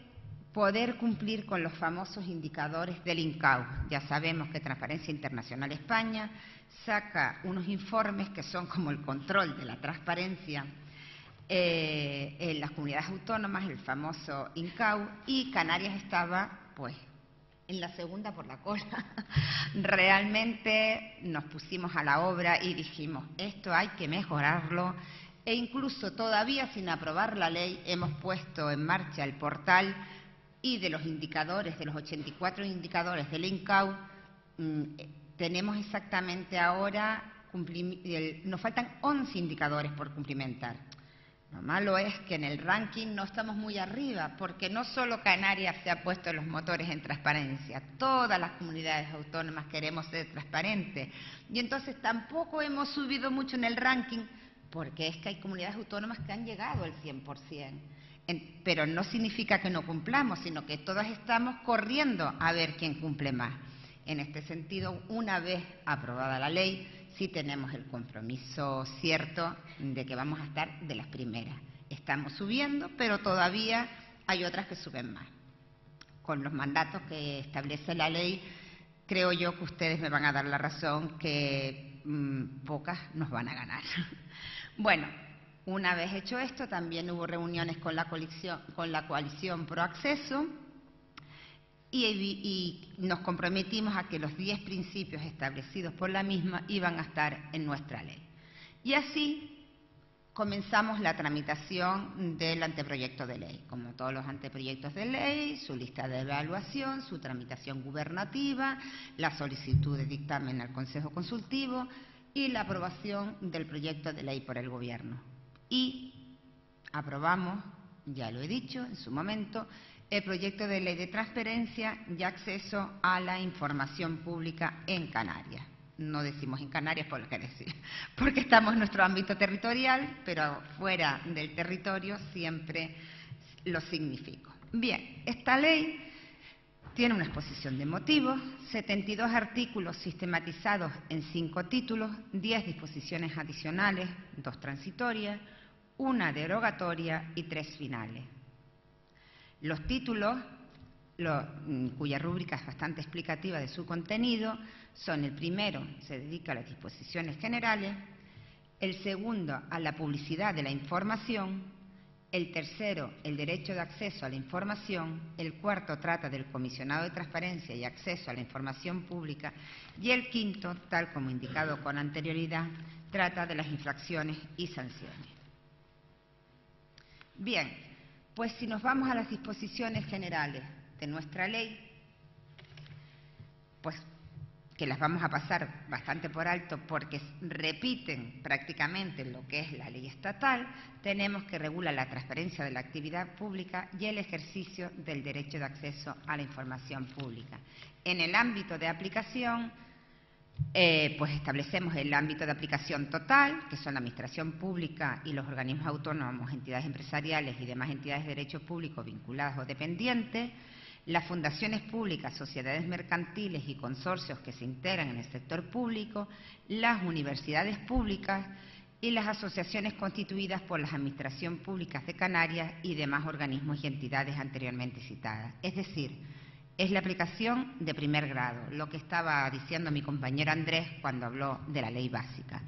poder cumplir con los famosos indicadores del INCAU. Ya sabemos que Transparencia Internacional España saca unos informes que son como el control de la transparencia en las comunidades autónomas, el famoso INCAU, y Canarias estaba, pues, en la segunda por la cola. Realmente nos pusimos a la obra y dijimos, esto hay que mejorarlo, e incluso todavía sin aprobar la ley hemos puesto en marcha el portal y de los indicadores, de los 84 indicadores del INCAU, tenemos exactamente ahora, nos faltan 11 indicadores por cumplimentar. Lo malo es que en el ranking no estamos muy arriba, porque no solo Canarias se ha puesto los motores en transparencia, todas las comunidades autónomas queremos ser transparentes. Y entonces tampoco hemos subido mucho en el ranking, porque es que hay comunidades autónomas que han llegado al 100%. Pero no significa que no cumplamos, sino que todas estamos corriendo a ver quién cumple más. En este sentido, una vez aprobada la ley, sí tenemos el compromiso cierto de que vamos a estar de las primeras. Estamos subiendo, pero todavía hay otras que suben más. Con los mandatos que establece la ley, creo yo que ustedes me van a dar la razón que pocas nos van a ganar. Bueno, una vez hecho esto, también hubo reuniones con la coalición Pro Acceso y nos comprometimos a que los 10 principios establecidos por la misma iban a estar en nuestra ley. Y así comenzamos la tramitación del anteproyecto de ley. Como todos los anteproyectos de ley, su lista de evaluación, su tramitación gubernativa, la solicitud de dictamen al Consejo Consultivo y la aprobación del proyecto de ley por el Gobierno. Y aprobamos, ya lo he dicho en su momento, el proyecto de ley de transparencia y acceso a la información pública en Canarias. No decimos en Canarias porque estamos en nuestro ámbito territorial, pero fuera del territorio siempre lo significo. Bien, esta ley tiene una exposición de motivos, 72 artículos sistematizados en 5 títulos, 10 disposiciones adicionales, 2 transitorias, 1 derogatoria y 3 finales. Los títulos, cuya rúbrica es bastante explicativa de su contenido, son: el primero se dedica a las disposiciones generales, el segundo a la publicidad de la información, el tercero el derecho de acceso a la información, el cuarto trata del comisionado de transparencia y acceso a la información pública y el quinto, tal como indicado con anterioridad, trata de las infracciones y sanciones. Bien, pues si nos vamos a las disposiciones generales de nuestra ley, pues que las vamos a pasar bastante por alto porque repiten prácticamente lo que es la ley estatal, tenemos que regular la transparencia de la actividad pública y el ejercicio del derecho de acceso a la información pública. En el ámbito de aplicación, pues establecemos el ámbito de aplicación total, que son la administración pública y los organismos autónomos, entidades empresariales y demás entidades de derecho público vinculadas o dependientes, las fundaciones públicas, sociedades mercantiles y consorcios que se integran en el sector público, las universidades públicas y las asociaciones constituidas por las administraciones públicas de Canarias y demás organismos y entidades anteriormente citadas. Es decir, es la aplicación de primer grado, lo que estaba diciendo mi compañero Andrés cuando habló de la ley básica.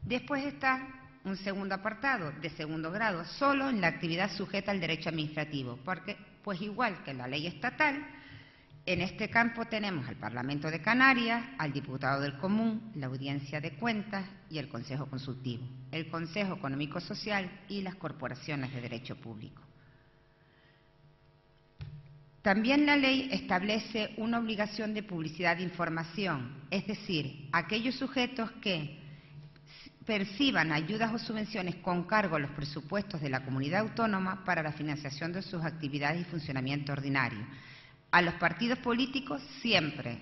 Después está un segundo apartado de segundo grado, solo en la actividad sujeta al derecho administrativo, porque, pues igual que la ley estatal, en este campo tenemos al Parlamento de Canarias, al Diputado del Común, la Audiencia de Cuentas y el Consejo Consultivo, el Consejo Económico Social y las corporaciones de derecho público. También la ley establece una obligación de publicidad de información, es decir, aquellos sujetos que perciban ayudas o subvenciones con cargo a los presupuestos de la comunidad autónoma para la financiación de sus actividades y funcionamiento ordinario. A los partidos políticos siempre,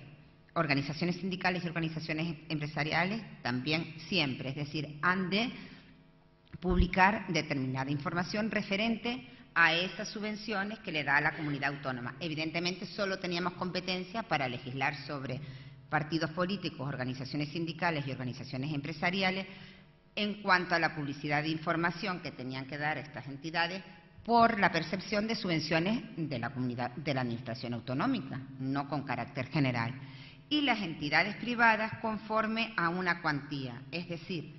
organizaciones sindicales y organizaciones empresariales también siempre, es decir, han de publicar determinada información referente a esas subvenciones que le da a la comunidad autónoma. Evidentemente solo teníamos competencia para legislar sobre partidos políticos, organizaciones sindicales y organizaciones empresariales en cuanto a la publicidad de información que tenían que dar estas entidades por la percepción de subvenciones de la comunidad, de la administración autonómica, no con carácter general. Y las entidades privadas conforme a una cuantía, es decir,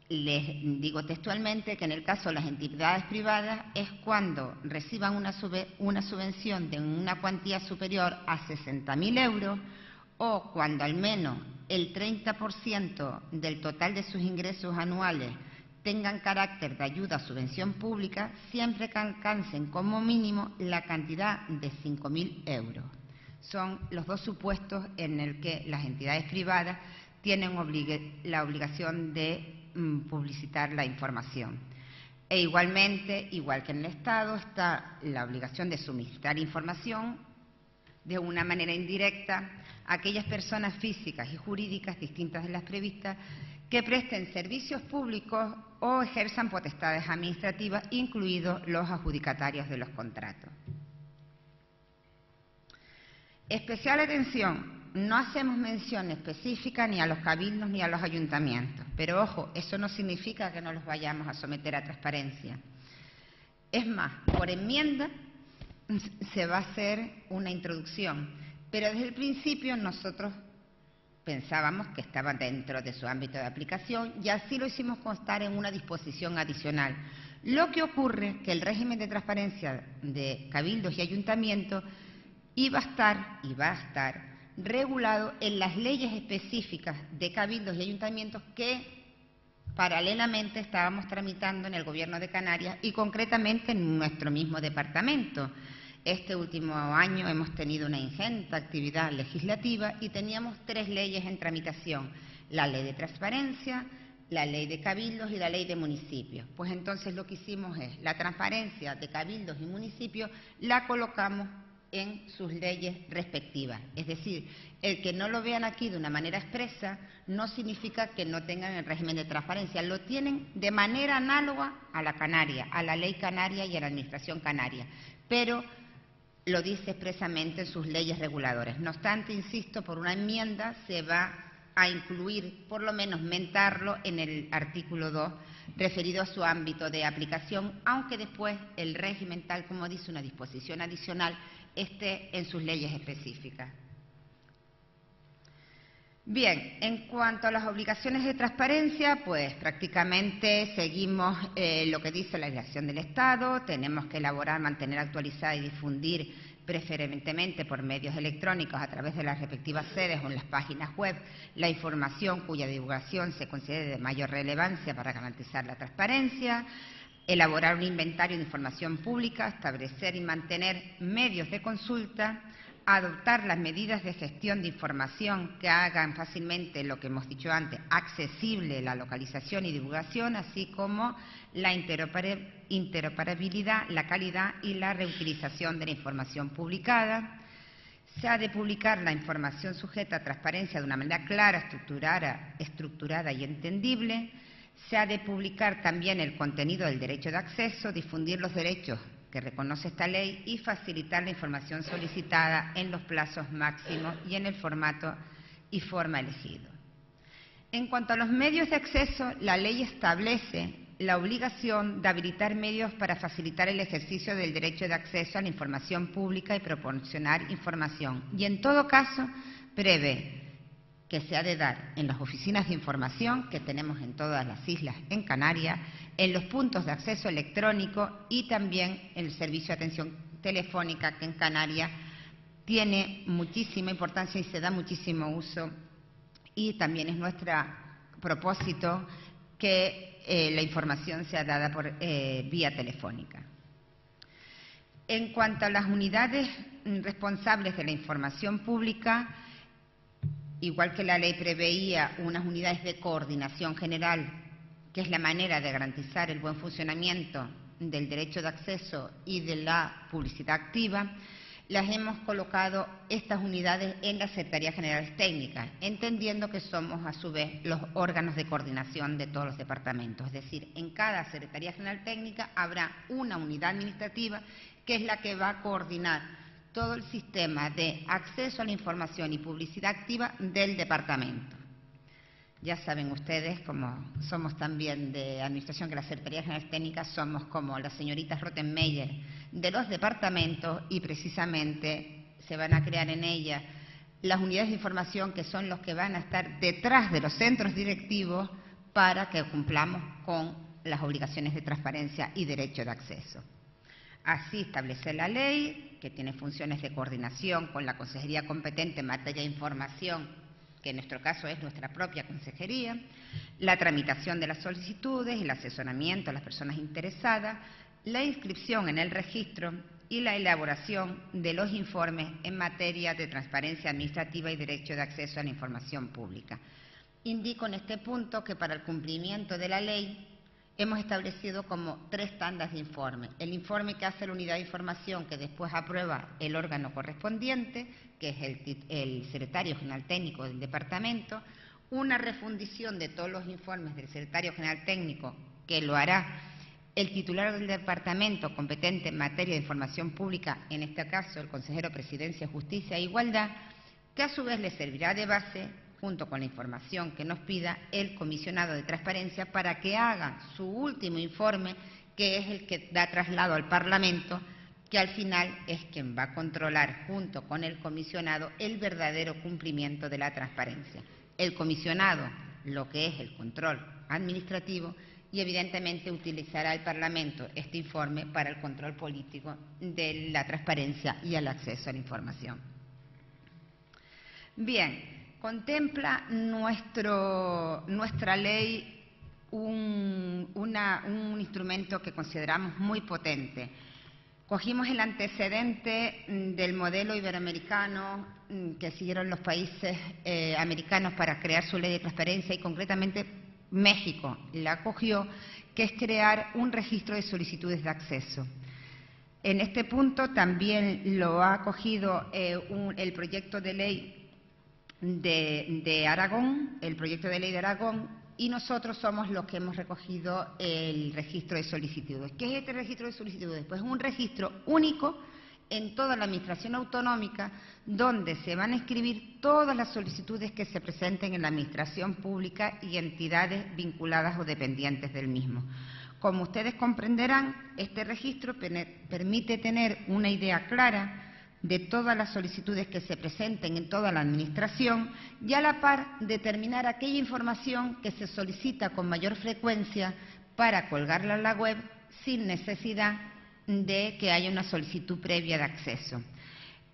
les digo textualmente que en el caso de las entidades privadas es cuando reciban una subvención de una cuantía superior a 60.000 euros o cuando al menos el 30% del total de sus ingresos anuales tengan carácter de ayuda o subvención pública, siempre que alcancen como mínimo la cantidad de 5.000 euros. Son los dos supuestos en el que las entidades privadas tienen la obligación de publicitar la información. E igualmente, igual que en el Estado, está la obligación de suministrar información de una manera indirecta a aquellas personas físicas y jurídicas distintas de las previstas que presten servicios públicos o ejerzan potestades administrativas, incluidos los adjudicatarios de los contratos. Especial atención. No hacemos mención específica ni a los cabildos ni a los ayuntamientos, pero ojo, eso no significa que no los vayamos a someter a transparencia. Es más, por enmienda se va a hacer una introducción, pero desde el principio nosotros pensábamos que estaban dentro de su ámbito de aplicación y así lo hicimos constar en una disposición adicional. Lo que ocurre es que el régimen de transparencia de cabildos y ayuntamientos iba a estar y va a estar regulado en las leyes específicas de cabildos y ayuntamientos que paralelamente estábamos tramitando en el Gobierno de Canarias y concretamente en nuestro mismo departamento. Este último año hemos tenido una ingente actividad legislativa y teníamos 3 leyes en tramitación: la Ley de Transparencia, la Ley de Cabildos y la Ley de Municipios. Pues entonces lo que hicimos es, la transparencia de cabildos y municipios la colocamos en sus leyes respectivas. Es decir, el que no lo vean aquí de una manera expresa no significa que no tengan el régimen de transparencia. Lo tienen de manera análoga a la canaria, a la ley canaria y a la administración canaria, pero lo dice expresamente en sus leyes reguladoras. No obstante, insisto, por una enmienda se va a incluir, por lo menos mentarlo, en el artículo 2, referido a su ámbito de aplicación, aunque después el régimen, tal como dice una disposición adicional, esté en sus leyes específicas. Bien, en cuanto a las obligaciones de transparencia, pues prácticamente seguimos lo que dice la legislación del Estado. Tenemos que elaborar, mantener actualizada y difundir preferentemente por medios electrónicos a través de las respectivas sedes o en las páginas web la información cuya divulgación se considere de mayor relevancia para garantizar la transparencia, elaborar un inventario de información pública, establecer y mantener medios de consulta, adoptar las medidas de gestión de información que hagan fácilmente, lo que hemos dicho antes, accesible la localización y divulgación, así como la interoperabilidad, la calidad y la reutilización de la información publicada. Se ha de publicar la información sujeta a transparencia de una manera clara, estructurada y entendible. Se ha de publicar también el contenido del derecho de acceso, difundir los derechos que reconoce esta ley y facilitar la información solicitada en los plazos máximos y en el formato y forma elegido. En cuanto a los medios de acceso, la ley establece la obligación de habilitar medios para facilitar el ejercicio del derecho de acceso a la información pública y proporcionar información. Y en todo caso, prevé que se ha de dar en las oficinas de información que tenemos en todas las islas en Canarias, en los puntos de acceso electrónico y también en el servicio de atención telefónica, que en Canarias tiene muchísima importancia y se da muchísimo uso, y también es nuestro propósito que la información sea dada por vía telefónica. En cuanto a las unidades responsables de la información pública, igual que la ley preveía unas unidades de coordinación general, que es la manera de garantizar el buen funcionamiento del derecho de acceso y de la publicidad activa, las hemos colocado estas unidades en las Secretarías Generales Técnicas, entendiendo que somos a su vez los órganos de coordinación de todos los departamentos. Es decir, en cada Secretaría General Técnica habrá una unidad administrativa que es la que va a coordinar todo el sistema de acceso a la información y publicidad activa del departamento. Ya saben ustedes, como somos también de administración, que las Secretarías Generales Técnicas somos como las señoritas Rottenmeier de los departamentos, y precisamente se van a crear en ellas las unidades de información que son los que van a estar detrás de los centros directivos para que cumplamos con las obligaciones de transparencia y derecho de acceso. Así establece la ley, que tiene funciones de coordinación con la consejería competente en materia de información, que en nuestro caso es nuestra propia consejería, la tramitación de las solicitudes, el asesoramiento a las personas interesadas, la inscripción en el registro y la elaboración de los informes en materia de transparencia administrativa y derecho de acceso a la información pública. Indico en este punto que para el cumplimiento de la ley hemos establecido como 3 tandas de informe. El informe que hace la unidad de información, que después aprueba el órgano correspondiente, que es el secretario general técnico del departamento, una refundición de todos los informes del secretario general técnico, que lo hará el titular del departamento competente en materia de información pública, en este caso el consejero de Presidencia, Justicia e Igualdad, que a su vez le servirá de base, junto con la información que nos pida el comisionado de transparencia, para que haga su último informe, que es el que da traslado al Parlamento, que al final es quien va a controlar, junto con el comisionado, el verdadero cumplimiento de la transparencia. El comisionado, lo que es el control administrativo, y evidentemente utilizará el Parlamento este informe para el control político de la transparencia y el acceso a la información. Bien, contempla nuestra ley un instrumento que consideramos muy potente. Cogimos el antecedente del modelo iberoamericano que siguieron los países americanos para crear su ley de transparencia, y concretamente México la cogió, que es crear un registro de solicitudes de acceso. En este punto también lo ha cogido el proyecto de ley de Aragón, y nosotros somos los que hemos recogido el registro de solicitudes. ¿Qué es este registro de solicitudes? Pues un registro único en toda la Administración autonómica, donde se van a inscribir todas las solicitudes que se presenten en la Administración pública y entidades vinculadas o dependientes del mismo. Como ustedes comprenderán, este registro permite tener una idea clara de todas las solicitudes que se presenten en toda la Administración y a la par determinar aquella información que se solicita con mayor frecuencia para colgarla en la web sin necesidad de que haya una solicitud previa de acceso.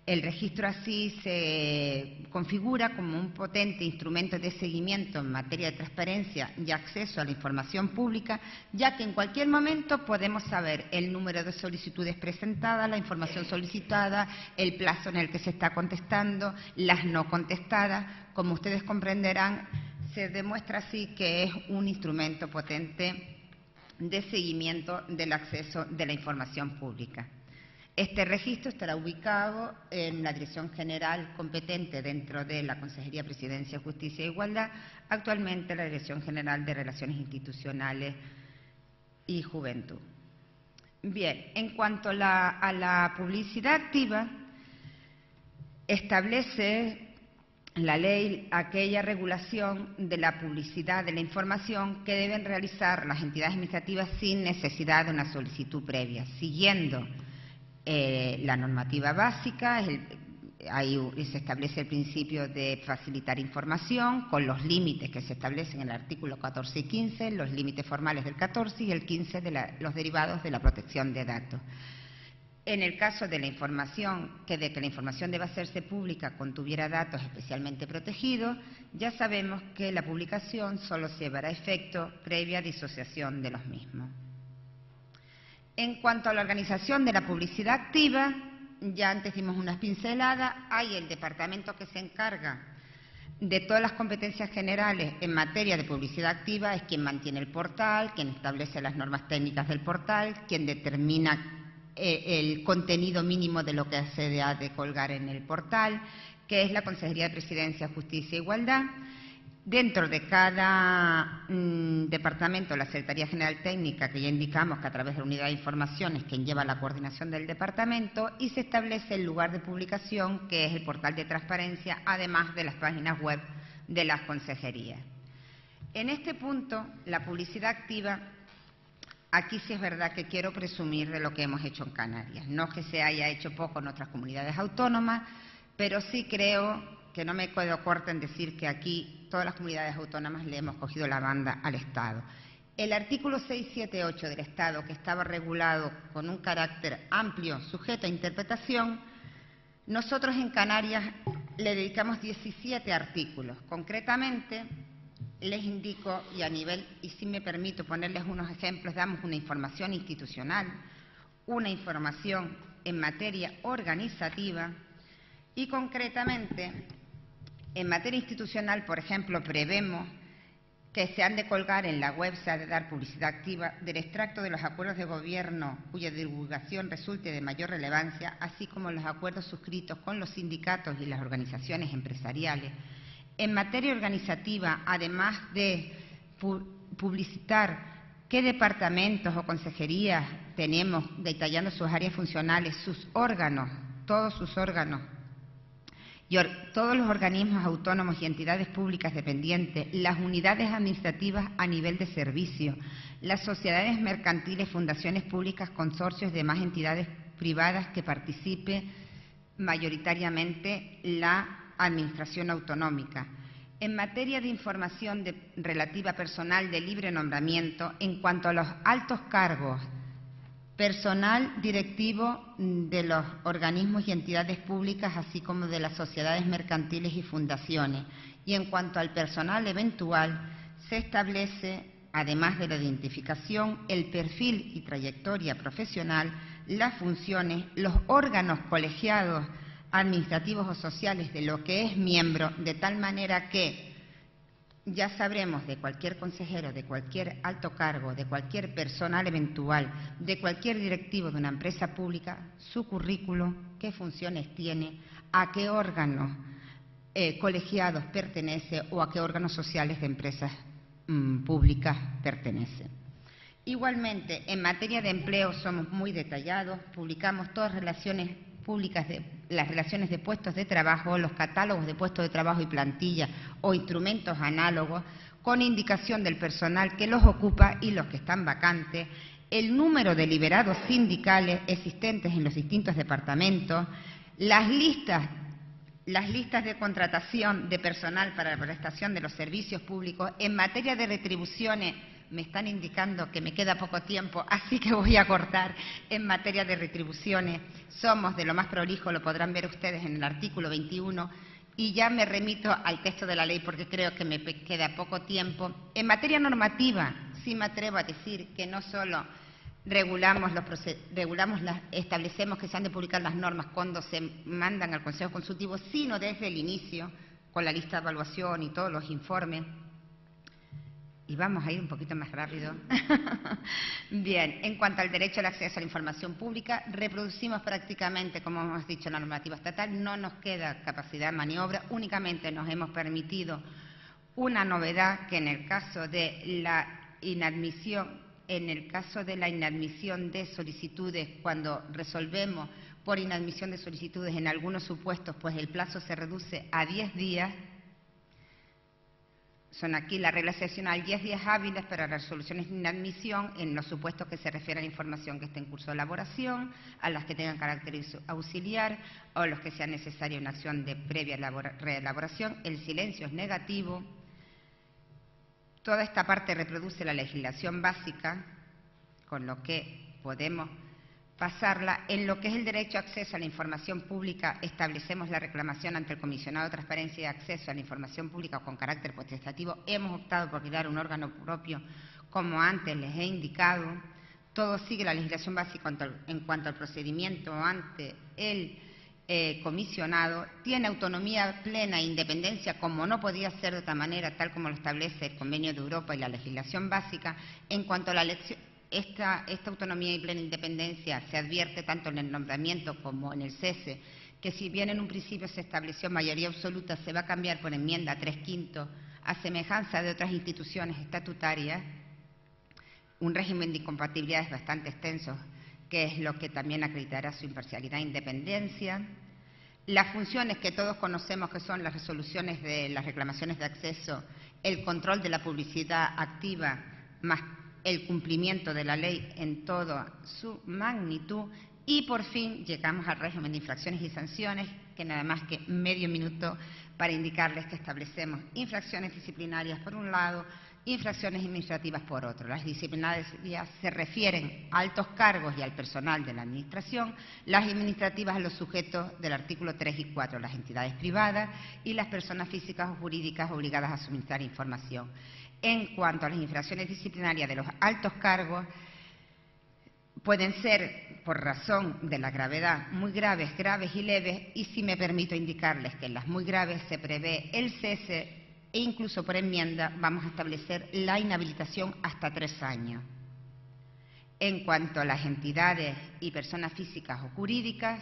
El registro así se configura como un potente instrumento de seguimiento en materia de transparencia y acceso a la información pública, ya que en cualquier momento podemos saber el número de solicitudes presentadas, la información solicitada, el plazo en el que se está contestando, las no contestadas. Como ustedes comprenderán, se demuestra así que es un instrumento potente de seguimiento del acceso de la información pública. Este registro estará ubicado en la Dirección General competente dentro de la Consejería de Presidencia, Justicia e Igualdad, actualmente la Dirección General de Relaciones Institucionales y Juventud. Bien, en cuanto a la publicidad activa, establece la ley aquella regulación de la publicidad de la información que deben realizar las entidades administrativas sin necesidad de una solicitud previa, siguiendo la normativa básica. Ahí se establece el principio de facilitar información con los límites que se establecen en el artículo 14 y 15, los límites formales del 14 y el 15 de los derivados de la protección de datos. En el caso de la información, de que la información deba hacerse pública contuviera datos especialmente protegidos, ya sabemos que la publicación solo se llevará a efecto previa disociación de los mismos. En cuanto a la organización de la publicidad activa, ya antes dimos unas pinceladas. Hay el departamento que se encarga de todas las competencias generales en materia de publicidad activa, es quien mantiene el portal, quien establece las normas técnicas del portal, quien determina el contenido mínimo de lo que se ha de colgar en el portal, que es la Consejería de Presidencia, Justicia e Igualdad. Dentro de cada departamento, la Secretaría General Técnica, que ya indicamos que a través de la Unidad de Información es quien lleva la coordinación del departamento, y se establece el lugar de publicación, que es el portal de transparencia, además de las páginas web de las consejerías. En este punto, la publicidad activa, aquí sí es verdad que quiero presumir de lo que hemos hecho en Canarias. No es que se haya hecho poco en otras comunidades autónomas, pero sí creo que no me quedo corta en decir que aquí todas las comunidades autónomas le hemos cogido la banda al Estado. El artículo 678 del Estado, que estaba regulado con un carácter amplio, sujeto a interpretación, nosotros en Canarias le dedicamos 17 artículos. Concretamente, les indico, y si me permito ponerles unos ejemplos, damos una información institucional, una información en materia organizativa y, concretamente, en materia institucional, por ejemplo, prevemos que se han de colgar en la web, se ha de dar publicidad activa del extracto de los acuerdos de gobierno cuya divulgación resulte de mayor relevancia, así como los acuerdos suscritos con los sindicatos y las organizaciones empresariales. En materia organizativa, además de publicitar qué departamentos o consejerías tenemos, detallando sus áreas funcionales, sus órganos, todos sus órganos, y todos los organismos autónomos y entidades públicas dependientes, las unidades administrativas a nivel de servicio, las sociedades mercantiles, fundaciones públicas, consorcios, demás entidades privadas que participe mayoritariamente la Administración autonómica. En materia de información relativa a personal de libre nombramiento, en cuanto a los altos cargos, personal directivo de los organismos y entidades públicas, así como de las sociedades mercantiles y fundaciones. Y en cuanto al personal eventual, se establece además de la identificación, el perfil y trayectoria profesional, las funciones, los órganos colegiados administrativos o sociales de lo que es miembro, de tal manera que ya sabremos de cualquier consejero, de cualquier alto cargo, de cualquier personal eventual, de cualquier directivo de una empresa pública, su currículum, qué funciones tiene, a qué órganos colegiados pertenece o a qué órganos sociales de empresas públicas pertenece. Igualmente, en materia de empleo somos muy detallados, publicamos todas relaciones públicas, las relaciones de puestos de trabajo, los catálogos de puestos de trabajo y plantilla o instrumentos análogos, con indicación del personal que los ocupa y los que están vacantes, el número de liberados sindicales existentes en los distintos departamentos, las listas de contratación de personal para la prestación de los servicios públicos. En materia de retribuciones, me están indicando que me queda poco tiempo, así que voy a cortar. En materia de retribuciones, somos de lo más prolijo, lo podrán ver ustedes en el artículo 21, y ya me remito al texto de la ley porque creo que me queda poco tiempo. En materia normativa, sí me atrevo a decir que no solo establecemos que se han de publicar las normas cuando se mandan al Consejo Consultivo, sino desde el inicio, con la lista de evaluación y todos los informes. Y vamos a ir un poquito más rápido. Bien, en cuanto al derecho al acceso a la información pública, reproducimos prácticamente, como hemos dicho, la normativa estatal, no nos queda capacidad de maniobra, únicamente nos hemos permitido una novedad que en el caso de la inadmisión, de solicitudes, cuando resolvemos por inadmisión de solicitudes en algunos supuestos, pues el plazo se reduce a 10 días, son aquí la regla excepcional, 10 días hábiles para las resoluciones de inadmisión en los supuestos que se refieren a información que esté en curso de elaboración, a las que tengan carácter auxiliar o a los que sea necesaria una acción de previa reelaboración. El silencio es negativo. Toda esta parte reproduce la legislación básica, con lo que podemos pasarla. En lo que es el derecho a acceso a la información pública, establecemos la reclamación ante el Comisionado de Transparencia y Acceso a la Información Pública con carácter potestativo. Hemos optado por crear un órgano propio, como antes les he indicado. Todo sigue la legislación básica en cuanto al procedimiento ante el comisionado. Tiene autonomía plena e independencia, como no podía ser de otra manera, tal como lo establece el Convenio de Europa y la legislación básica. En cuanto a la elección, esta autonomía y plena independencia se advierte tanto en el nombramiento como en el cese, que si bien en un principio se estableció mayoría absoluta, se va a cambiar por enmienda 3/5, a semejanza de otras instituciones estatutarias, un régimen de incompatibilidades bastante extenso, que es lo que también acreditará su imparcialidad e independencia. Las funciones que todos conocemos, que son las resoluciones de las reclamaciones de acceso, el control de la publicidad activa, más el cumplimiento de la ley en toda su magnitud. Y por fin llegamos al régimen de infracciones y sanciones, que nada más que medio minuto para indicarles que establecemos infracciones disciplinarias por un lado, infracciones administrativas por otro. Las disciplinarias se refieren a altos cargos y al personal de la Administración, las administrativas a los sujetos del artículo 3 y 4, las entidades privadas y las personas físicas o jurídicas obligadas a suministrar información. En cuanto a las infracciones disciplinarias de los altos cargos, pueden ser, por razón de la gravedad, muy graves, graves y leves, y si me permito indicarles que en las muy graves se prevé el cese e incluso por enmienda vamos a establecer la inhabilitación hasta 3 años. En cuanto a las entidades y personas físicas o jurídicas,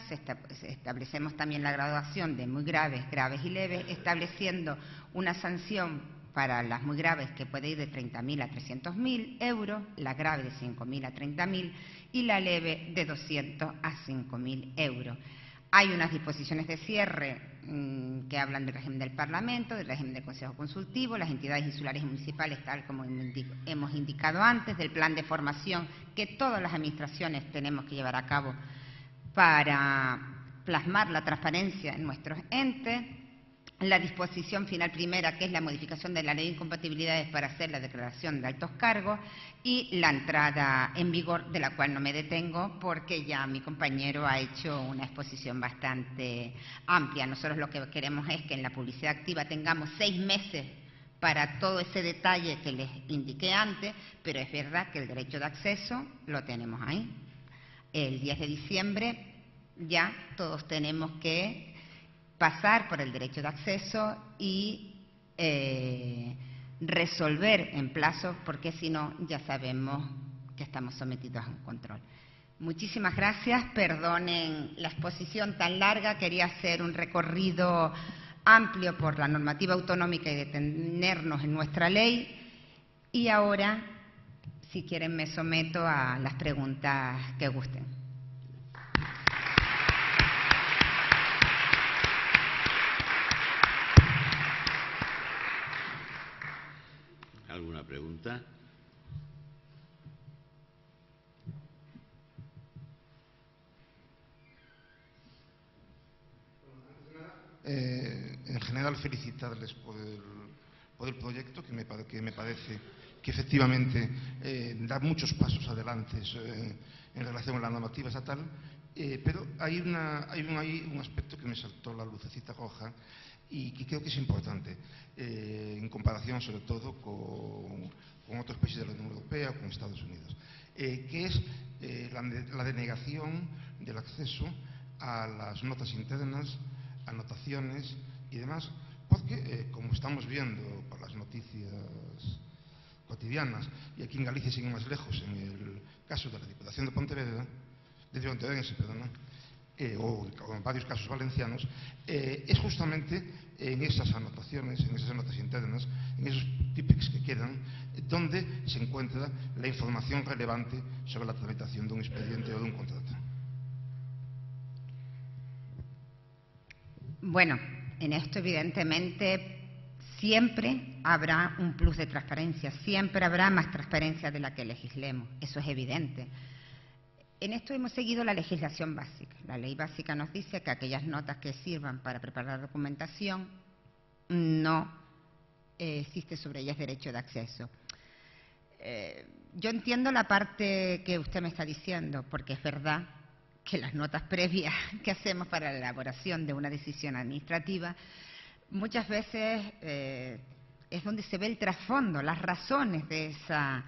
establecemos también la graduación de muy graves, graves y leves, estableciendo una sanción para las muy graves que puede ir de 30.000 a 300.000 euros, la grave de 5.000 a 30.000 y la leve de 200 a 5.000 euros. Hay unas disposiciones de cierre que hablan del régimen del Parlamento, del régimen del Consejo Consultivo, las entidades insulares y municipales, tal como hemos indicado antes, del plan de formación que todas las administraciones tenemos que llevar a cabo para plasmar la transparencia en nuestros entes. La disposición final primera, que es la modificación de la ley de incompatibilidades para hacer la declaración de altos cargos, y la entrada en vigor, de la cual no me detengo porque ya mi compañero ha hecho una exposición bastante amplia. Nosotros lo que queremos es que en la publicidad activa tengamos 6 meses para todo ese detalle que les indiqué antes, pero es verdad que el derecho de acceso lo tenemos ahí. El 10 de diciembre ya todos tenemos que pasar por el derecho de acceso y resolver en plazo, porque si no ya sabemos que estamos sometidos a un control. Muchísimas gracias, perdonen la exposición tan larga, quería hacer un recorrido amplio por la normativa autonómica y detenernos en nuestra ley. Y ahora, si quieren, me someto a las preguntas que gusten. ¿Alguna pregunta? En general, felicitarles por el proyecto, que me parece que efectivamente da muchos pasos adelante en relación a la normativa estatal, pero hay un aspecto que me saltó la lucecita roja y que creo que es importante, en comparación sobre todo con otros países de la Unión Europea o con Estados Unidos, que es la denegación del acceso a las notas internas, anotaciones y demás, porque, como estamos viendo por las noticias cotidianas, y aquí en Galicia, sin ir más lejos, en el caso de la Diputación de Pontevedra, o en varios casos valencianos, es justamente en esas anotaciones, en esas notas internas, en esos típicos que quedan, donde se encuentra la información relevante sobre la tramitación de un expediente o de un contrato. Bueno, en esto evidentemente siempre habrá un plus de transparencia, siempre habrá más transparencia de la que legislemos, eso es evidente. En esto hemos seguido la legislación básica. La ley básica nos dice que aquellas notas que sirvan para preparar documentación no existe sobre ellas derecho de acceso. Yo entiendo la parte que usted me está diciendo, porque es verdad que las notas previas que hacemos para la elaboración de una decisión administrativa muchas veces es donde se ve el trasfondo, las razones de esa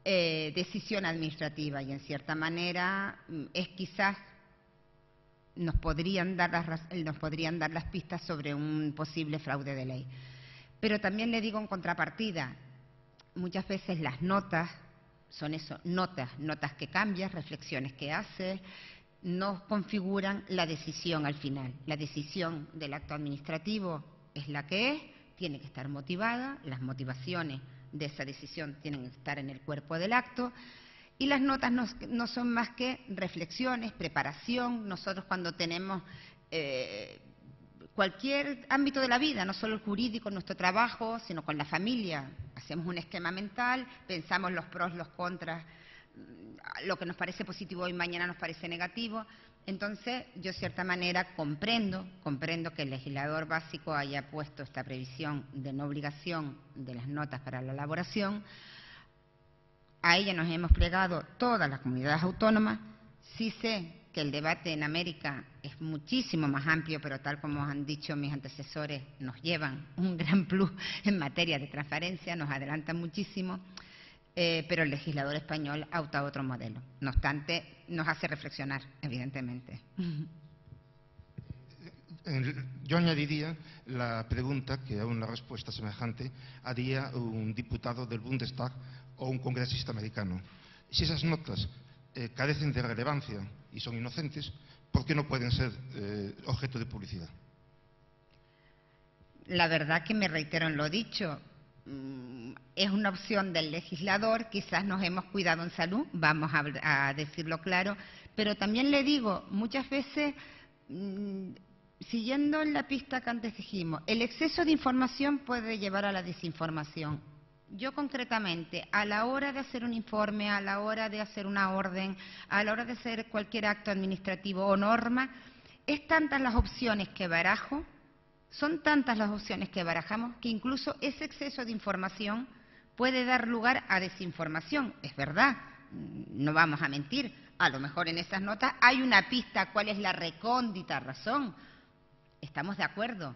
decisión administrativa, y en cierta manera es quizás nos podrían dar las pistas sobre un posible fraude de ley. Pero también le digo en contrapartida, muchas veces las notas son eso, notas que cambias, reflexiones que haces, no configuran la decisión al final. La decisión del acto administrativo es la que es, tiene que estar motivada, las motivaciones de esa decisión tienen que estar en el cuerpo del acto, y las notas no son más que reflexiones, preparación. Nosotros cuando tenemos cualquier ámbito de la vida, no solo el jurídico, nuestro trabajo, sino con la familia, hacemos un esquema mental, pensamos los pros, los contras, lo que nos parece positivo hoy mañana nos parece negativo. Entonces, yo de cierta manera comprendo que el legislador básico haya puesto esta previsión de no obligación de las notas para la elaboración. A ella nos hemos plegado todas las comunidades autónomas. Sí sé que el debate en América es muchísimo más amplio, pero tal como han dicho mis antecesores, nos llevan un gran plus en materia de transparencia, nos adelantan muchísimo. Pero el legislador español ha optado otro modelo. No obstante, nos hace reflexionar, evidentemente. Yo añadiría la pregunta que a una respuesta semejante haría un diputado del Bundestag o un congresista americano. Si esas notas carecen de relevancia y son inocentes, ¿por qué no pueden ser objeto de publicidad? La verdad que me reitero en lo dicho. Es una opción del legislador, quizás nos hemos cuidado en salud, vamos a decirlo claro, pero también le digo, muchas veces, siguiendo en la pista que antes dijimos, el exceso de información puede llevar a la desinformación. Yo concretamente, a la hora de hacer un informe, a la hora de hacer una orden, a la hora de hacer cualquier acto administrativo o norma, es tantas las opciones que barajo, son tantas las opciones que barajamos que incluso ese exceso de información puede dar lugar a desinformación. Es verdad, no vamos a mentir, a lo mejor en esas notas hay una pista cuál es la recóndita razón. Estamos de acuerdo,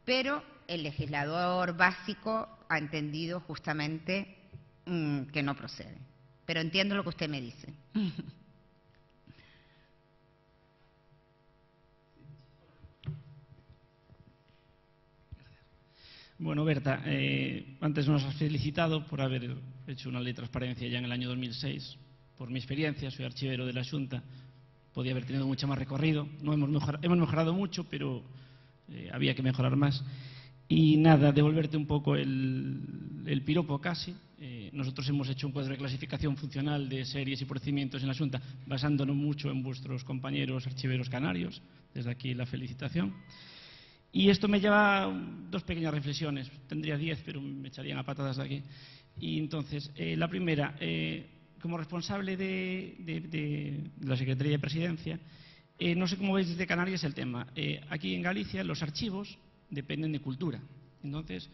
pero el legislador básico ha entendido justamente que no procede. Pero entiendo lo que usted me dice. Bueno, Berta, antes nos has felicitado por haber hecho una ley de transparencia ya en el año 2006. Por mi experiencia, soy archivero de la Xunta, podía haber tenido mucho más recorrido. No hemos mejorado mucho, pero había que mejorar más. Y nada, devolverte un poco el piropo casi. Nosotros hemos hecho un cuadro de clasificación funcional de series y procedimientos en la Xunta, basándonos mucho en vuestros compañeros archiveros canarios. Desde aquí la felicitación. Y esto me lleva a dos pequeñas reflexiones. Tendría 10, pero me echarían a patadas de aquí. Y entonces, la primera, como responsable de la Secretaría de Presidencia, no sé cómo veis desde Canarias el tema. Aquí en Galicia los archivos dependen de cultura. Entonces,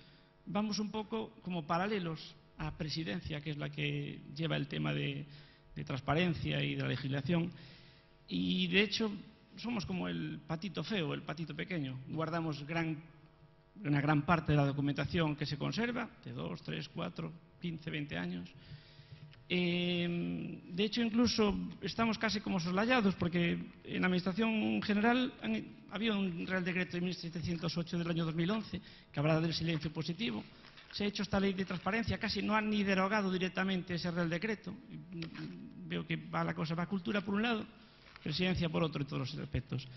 vamos un poco como paralelos a Presidencia, que es la que lleva el tema de transparencia y de la legislación. Y, de hecho, somos como el patito feo, el patito pequeño. Guardamos una gran parte de la documentación que se conserva, de 2, 3, 4, 15, 20 años. De hecho, incluso estamos casi como soslayados, porque en la Administración General había un Real Decreto de 1708 del año 2011 que hablaba del silencio positivo. Se ha hecho esta ley de transparencia, casi no han ni derogado directamente ese Real Decreto. Veo que la cosa va a cultura por un lado, Presidencia por otro, en todos los aspectos.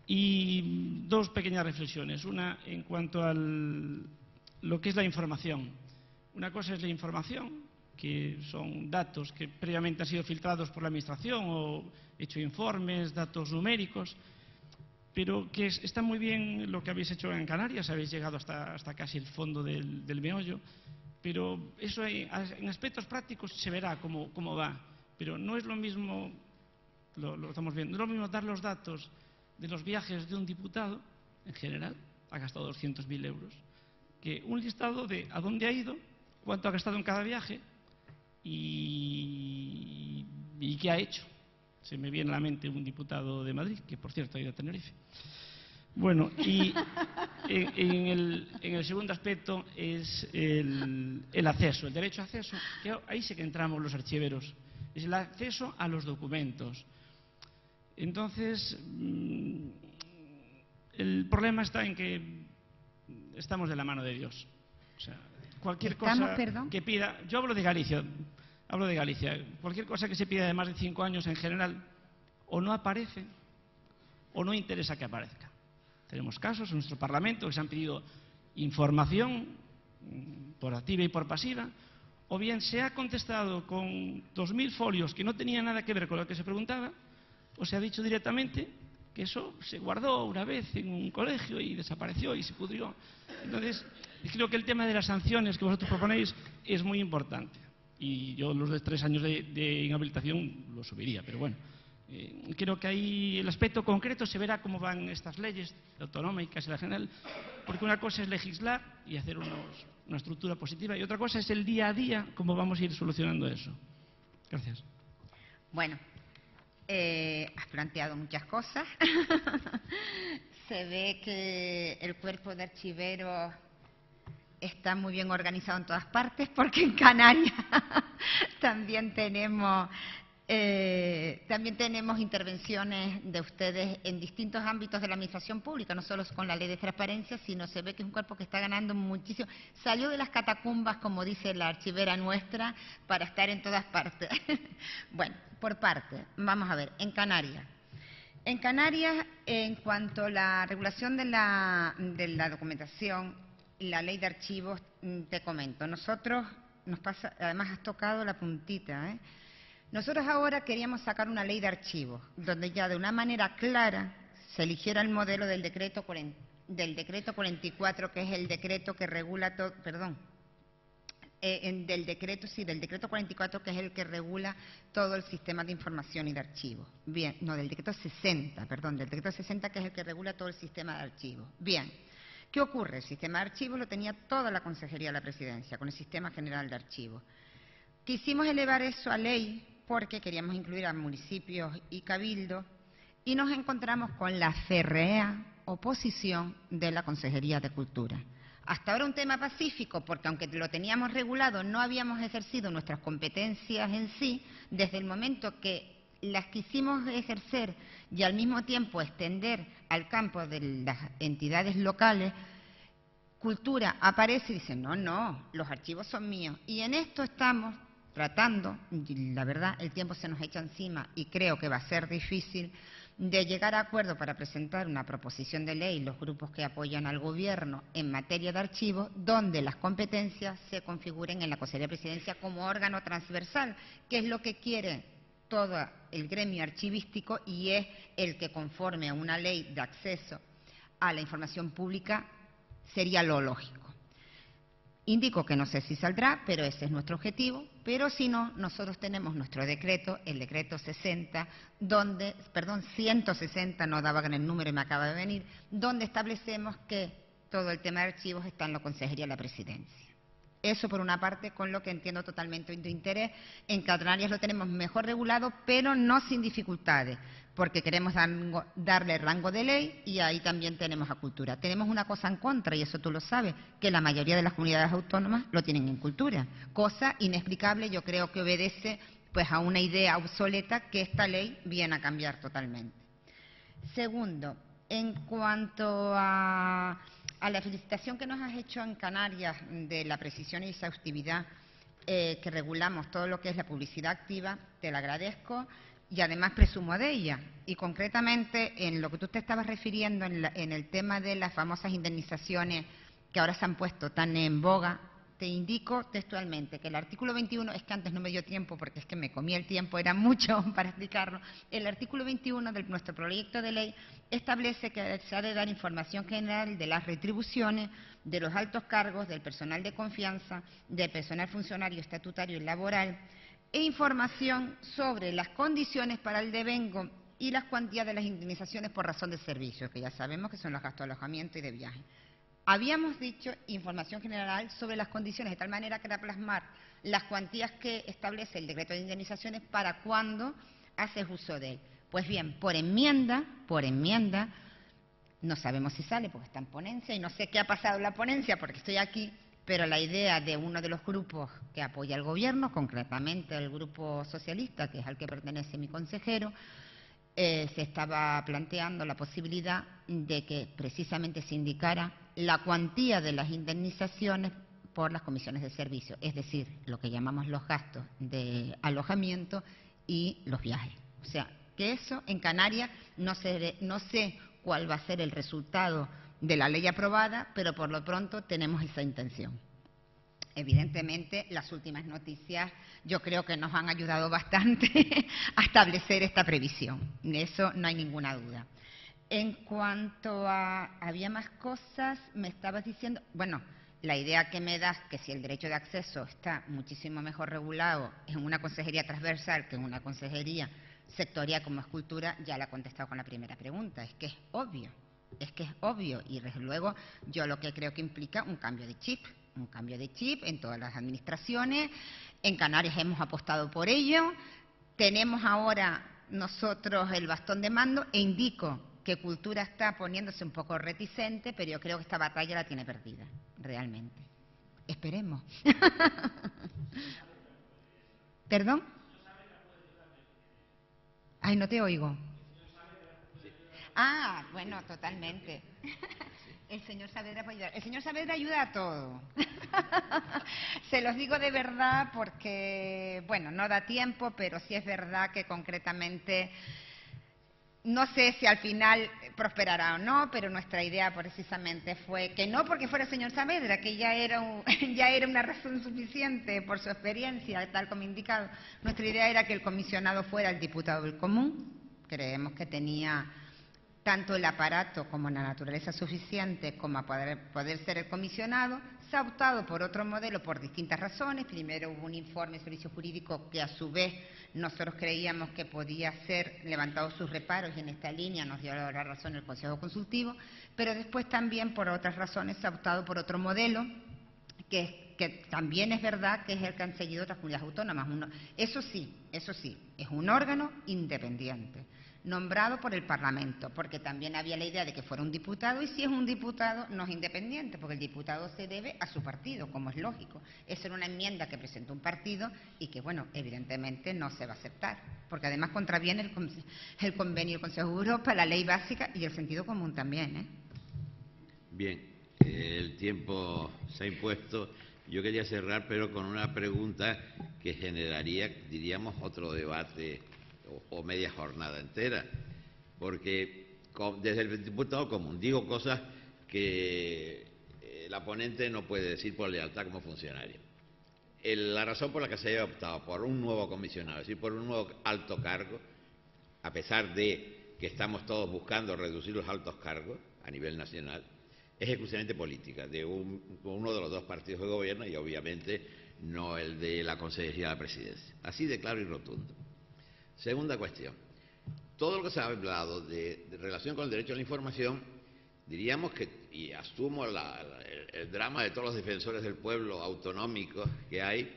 Y dos pequeñas reflexiones. Una en cuanto a lo que es la información. Una cosa es la información, que son datos que previamente han sido filtrados por la Administración o hecho informes, datos numéricos, pero que está muy bien lo que habéis hecho en Canarias, habéis llegado hasta casi el fondo del meollo, pero eso en aspectos prácticos se verá cómo va, pero no es lo mismo. Lo estamos viendo. No es lo mismo dar los datos de los viajes de un diputado, en general, ha gastado 200.000 euros, que un listado de a dónde ha ido, cuánto ha gastado en cada viaje y qué ha hecho. Se me viene a la mente un diputado de Madrid, que por cierto ha ido a Tenerife. Bueno, y en el segundo aspecto es el acceso, el derecho a acceso, que ahí sí que entramos los archiveros, es el acceso a los documentos. Entonces, el problema está en que estamos de la mano de Dios. O sea, cualquier cosa que pida, yo hablo de Galicia, cualquier cosa que se pida de más de 5 años en general, o no aparece, o no interesa que aparezca. Tenemos casos en nuestro Parlamento que se han pedido información por activa y por pasiva, o bien se ha contestado con 2.000 folios que no tenían nada que ver con lo que se preguntaba, o se ha dicho directamente que eso se guardó una vez en un colegio y desapareció y se pudrió. Entonces, creo que el tema de las sanciones que vosotros proponéis es muy importante. Y yo los de 3 años de inhabilitación lo subiría, pero bueno. Creo que ahí el aspecto concreto se verá cómo van estas leyes autonómicas y la general, porque una cosa es legislar y hacer una estructura positiva y otra cosa es el día a día, cómo vamos a ir solucionando eso. Gracias. Bueno, has planteado muchas cosas. Se ve que el cuerpo de archiveros está muy bien organizado en todas partes, porque en Canarias también tenemos intervenciones de ustedes en distintos ámbitos de la administración pública, no solo con la ley de transparencia, sino se ve que es un cuerpo que está ganando muchísimo. Salió de las catacumbas, como dice la archivera nuestra, para estar en todas partes. Bueno, por parte, vamos a ver, en Canarias. En Canarias, en cuanto a la regulación de la documentación, la ley de archivos, te comento, además has tocado la puntita, Nosotros ahora queríamos sacar una ley de archivos, donde ya de una manera clara se eligiera el modelo del decreto 44, que es el decreto que regula todo, del decreto 44, que es el que regula todo el sistema de información y de archivos. Bien, no, del decreto 60, del decreto 60, que es el que regula todo el sistema de archivos. Bien, ¿qué ocurre? El sistema de archivos lo tenía toda la Consejería de la Presidencia, con el Sistema General de Archivos. Quisimos elevar eso a ley porque queríamos incluir a municipios y cabildos, y nos encontramos con la férrea oposición de la Consejería de Cultura. Hasta ahora un tema pacífico, porque aunque lo teníamos regulado, no habíamos ejercido nuestras competencias en sí. Desde el momento que las quisimos ejercer y al mismo tiempo extender al campo de las entidades locales, Cultura aparece y dice, no, los archivos son míos. Y en esto estamos tratando, y la verdad el tiempo se nos echa encima y creo que va a ser difícil, de llegar a acuerdo para presentar una proposición de ley, los grupos que apoyan al Gobierno en materia de archivos, donde las competencias se configuren en la Consejería de Presidencia como órgano transversal, que es lo que quiere todo el gremio archivístico y es el que, conforme a una ley de acceso a la información pública, sería lo lógico. Indico que no sé si saldrá, pero ese es nuestro objetivo. Pero si no, nosotros tenemos nuestro decreto, el decreto 160, no daba en el número y me acaba de venir, donde establecemos que todo el tema de archivos está en la Consejería de la Presidencia. Eso por una parte, con lo que entiendo totalmente de interés. En Canarias lo tenemos mejor regulado, pero no sin dificultades, porque queremos darle rango de ley y ahí también tenemos a Cultura. Tenemos una cosa en contra, y eso tú lo sabes, que la mayoría de las comunidades autónomas lo tienen en Cultura. Cosa inexplicable, yo creo que obedece pues a una idea obsoleta que esta ley viene a cambiar totalmente. Segundo, en cuanto a la felicitación que nos has hecho en Canarias de la precisión y exhaustividad que regulamos todo lo que es la publicidad activa, te la agradezco y además presumo de ella. Y concretamente en lo que tú te estabas refiriendo en el tema de las famosas indemnizaciones que ahora se han puesto tan en boga, te indico textualmente que el artículo 21, es que antes no me dio tiempo porque es que me comí el tiempo, era mucho para explicarlo. El artículo 21 de nuestro proyecto de ley establece que se ha de dar información general de las retribuciones, de los altos cargos, del personal de confianza, del personal funcionario estatutario y laboral, e información sobre las condiciones para el devengo y las cuantías de las indemnizaciones por razón de servicio, que ya sabemos que son los gastos de alojamiento y de viaje. Habíamos dicho información general sobre las condiciones, de tal manera que era plasmar las cuantías que establece el decreto de indemnizaciones para cuando haces uso de él. Pues bien, por enmienda, no sabemos si sale porque está en ponencia y no sé qué ha pasado en la ponencia porque estoy aquí, pero la idea de uno de los grupos que apoya al Gobierno, concretamente el Grupo Socialista, que es al que pertenece mi consejero, se estaba planteando la posibilidad de que precisamente se indicara la cuantía de las indemnizaciones por las comisiones de servicio, es decir, lo que llamamos los gastos de alojamiento y los viajes. O sea, que eso en Canarias no sé cuál va a ser el resultado de la ley aprobada, pero por lo pronto tenemos esa intención. Evidentemente, las últimas noticias yo creo que nos han ayudado bastante a establecer esta previsión. De eso no hay ninguna duda. En cuanto a... había más cosas, me estabas diciendo... Bueno, la idea que me das, que si el derecho de acceso está muchísimo mejor regulado en una consejería transversal que en una consejería sectorial como es Cultura, ya la he contestado con la primera pregunta. Es que es obvio. Y desde luego yo lo que creo que implica un cambio de chip en todas las administraciones. En Canarias hemos apostado por ello. Tenemos ahora nosotros el bastón de mando e indico que Cultura está poniéndose un poco reticente, pero yo creo que esta batalla la tiene perdida, realmente. Esperemos. ¿Perdón? Ay, no te oigo. Ah, bueno, totalmente. El señor Saavedra puede ayudar. El señor Saavedra ayuda a todo. Se los digo de verdad porque, bueno, no da tiempo, pero sí es verdad que concretamente, no sé si al final prosperará o no, pero nuestra idea precisamente fue que no porque fuera el señor Saavedra, que ya era una razón suficiente por su experiencia, tal como indicado. Nuestra idea era que el comisionado fuera el diputado del común. Creemos que tenía tanto el aparato como la naturaleza suficiente como para poder ser el comisionado. Se ha optado por otro modelo por distintas razones. Primero hubo un informe de servicio jurídico que a su vez nosotros creíamos que podía ser levantado sus reparos y en esta línea nos dio la razón el Consejo Consultivo, pero después también por otras razones se ha optado por otro modelo que también es verdad que es el que han seguido otras comunidades autónomas. Eso sí, es un órgano independiente. nombrado por el Parlamento, porque también había la idea de que fuera un diputado, y si es un diputado no es independiente, porque el diputado se debe a su partido, como es lógico. Esa era una enmienda que presentó un partido y que, bueno, evidentemente no se va a aceptar, porque además contraviene el convenio del Consejo de Europa, la ley básica y el sentido común también, ¿eh? Bien, el tiempo se ha impuesto. Yo quería cerrar, pero con una pregunta que generaría, diríamos, otro debate o media jornada entera, porque desde el diputado común digo cosas que la ponente no puede decir por lealtad como funcionario. La razón por la que se haya optado por un nuevo comisionado, es decir, por un nuevo alto cargo, a pesar de que estamos todos buscando reducir los altos cargos a nivel nacional, es exclusivamente política, de uno de los dos partidos de gobierno y obviamente no el de la Consejería de la Presidencia. Así de claro y rotundo. Segunda cuestión. Todo lo que se ha hablado de relación con el derecho a la información, diríamos que, y asumo el drama de todos los defensores del pueblo autonómicos que hay,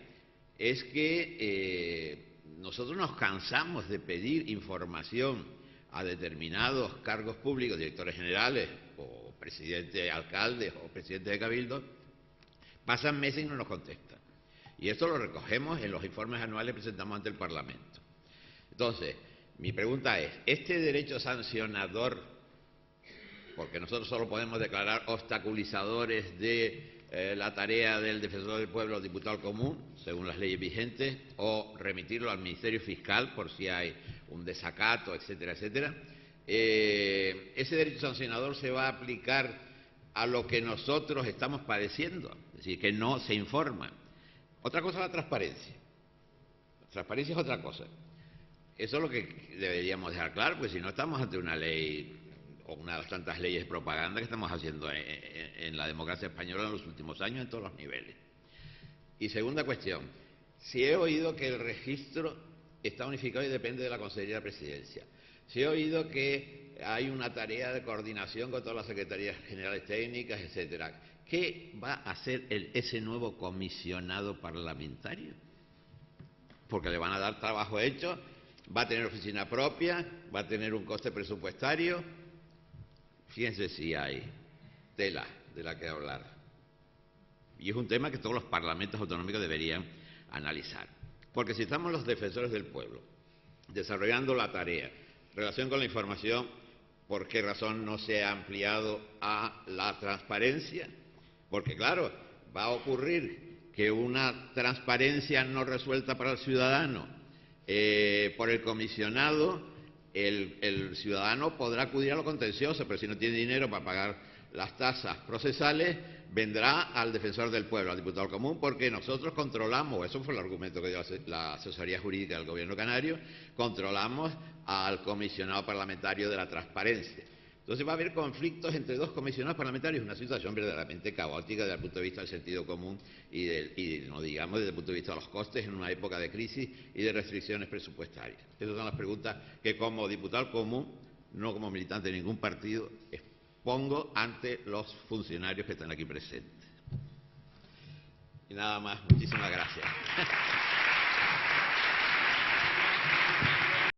es que nosotros nos cansamos de pedir información a determinados cargos públicos, directores generales o presidentes de alcaldes o presidentes de cabildo, pasan meses y no nos contestan. Y esto lo recogemos en los informes anuales que presentamos ante el Parlamento. Entonces, mi pregunta es, ¿este derecho sancionador, porque nosotros solo podemos declarar obstaculizadores de la tarea del defensor del pueblo o diputado común, según las leyes vigentes, o remitirlo al Ministerio Fiscal por si hay un desacato, etcétera, etcétera, ese derecho sancionador se va a aplicar a lo que nosotros estamos padeciendo, es decir, que no se informa? Otra cosa es la transparencia. La transparencia es otra cosa. Eso es lo que deberíamos dejar claro, porque si no estamos ante una ley o una de las tantas leyes de propaganda que estamos haciendo en la democracia española en los últimos años en todos los niveles. Y segunda cuestión, si he oído que el registro está unificado y depende de la Consejería de la Presidencia, si he oído que hay una tarea de coordinación con todas las secretarías generales técnicas, etcétera, ¿qué va a hacer ese nuevo comisionado parlamentario? Porque le van a dar trabajo hecho, va a tener oficina propia, va a tener un coste presupuestario. Fíjense si hay tela de la que hablar. Y es un tema que todos los parlamentos autonómicos deberían analizar. Porque si estamos los defensores del pueblo desarrollando la tarea, relación con la información, ¿por qué razón no se ha ampliado a la transparencia? Porque claro, va a ocurrir que una transparencia no resuelta para el ciudadano por el comisionado, el ciudadano podrá acudir a lo contencioso, pero si no tiene dinero para pagar las tasas procesales, vendrá al defensor del pueblo, al diputado común, porque nosotros controlamos, eso fue el argumento que dio la asesoría jurídica del gobierno canario, controlamos al comisionado parlamentario de la transparencia. Entonces va a haber conflictos entre dos comisionados parlamentarios, una situación verdaderamente caótica desde el punto de vista del sentido común y no digamos desde el punto de vista de los costes en una época de crisis y de restricciones presupuestarias. Esas son las preguntas que como diputado común, no como militante de ningún partido, pongo ante los funcionarios que están aquí presentes. Y nada más, muchísimas gracias.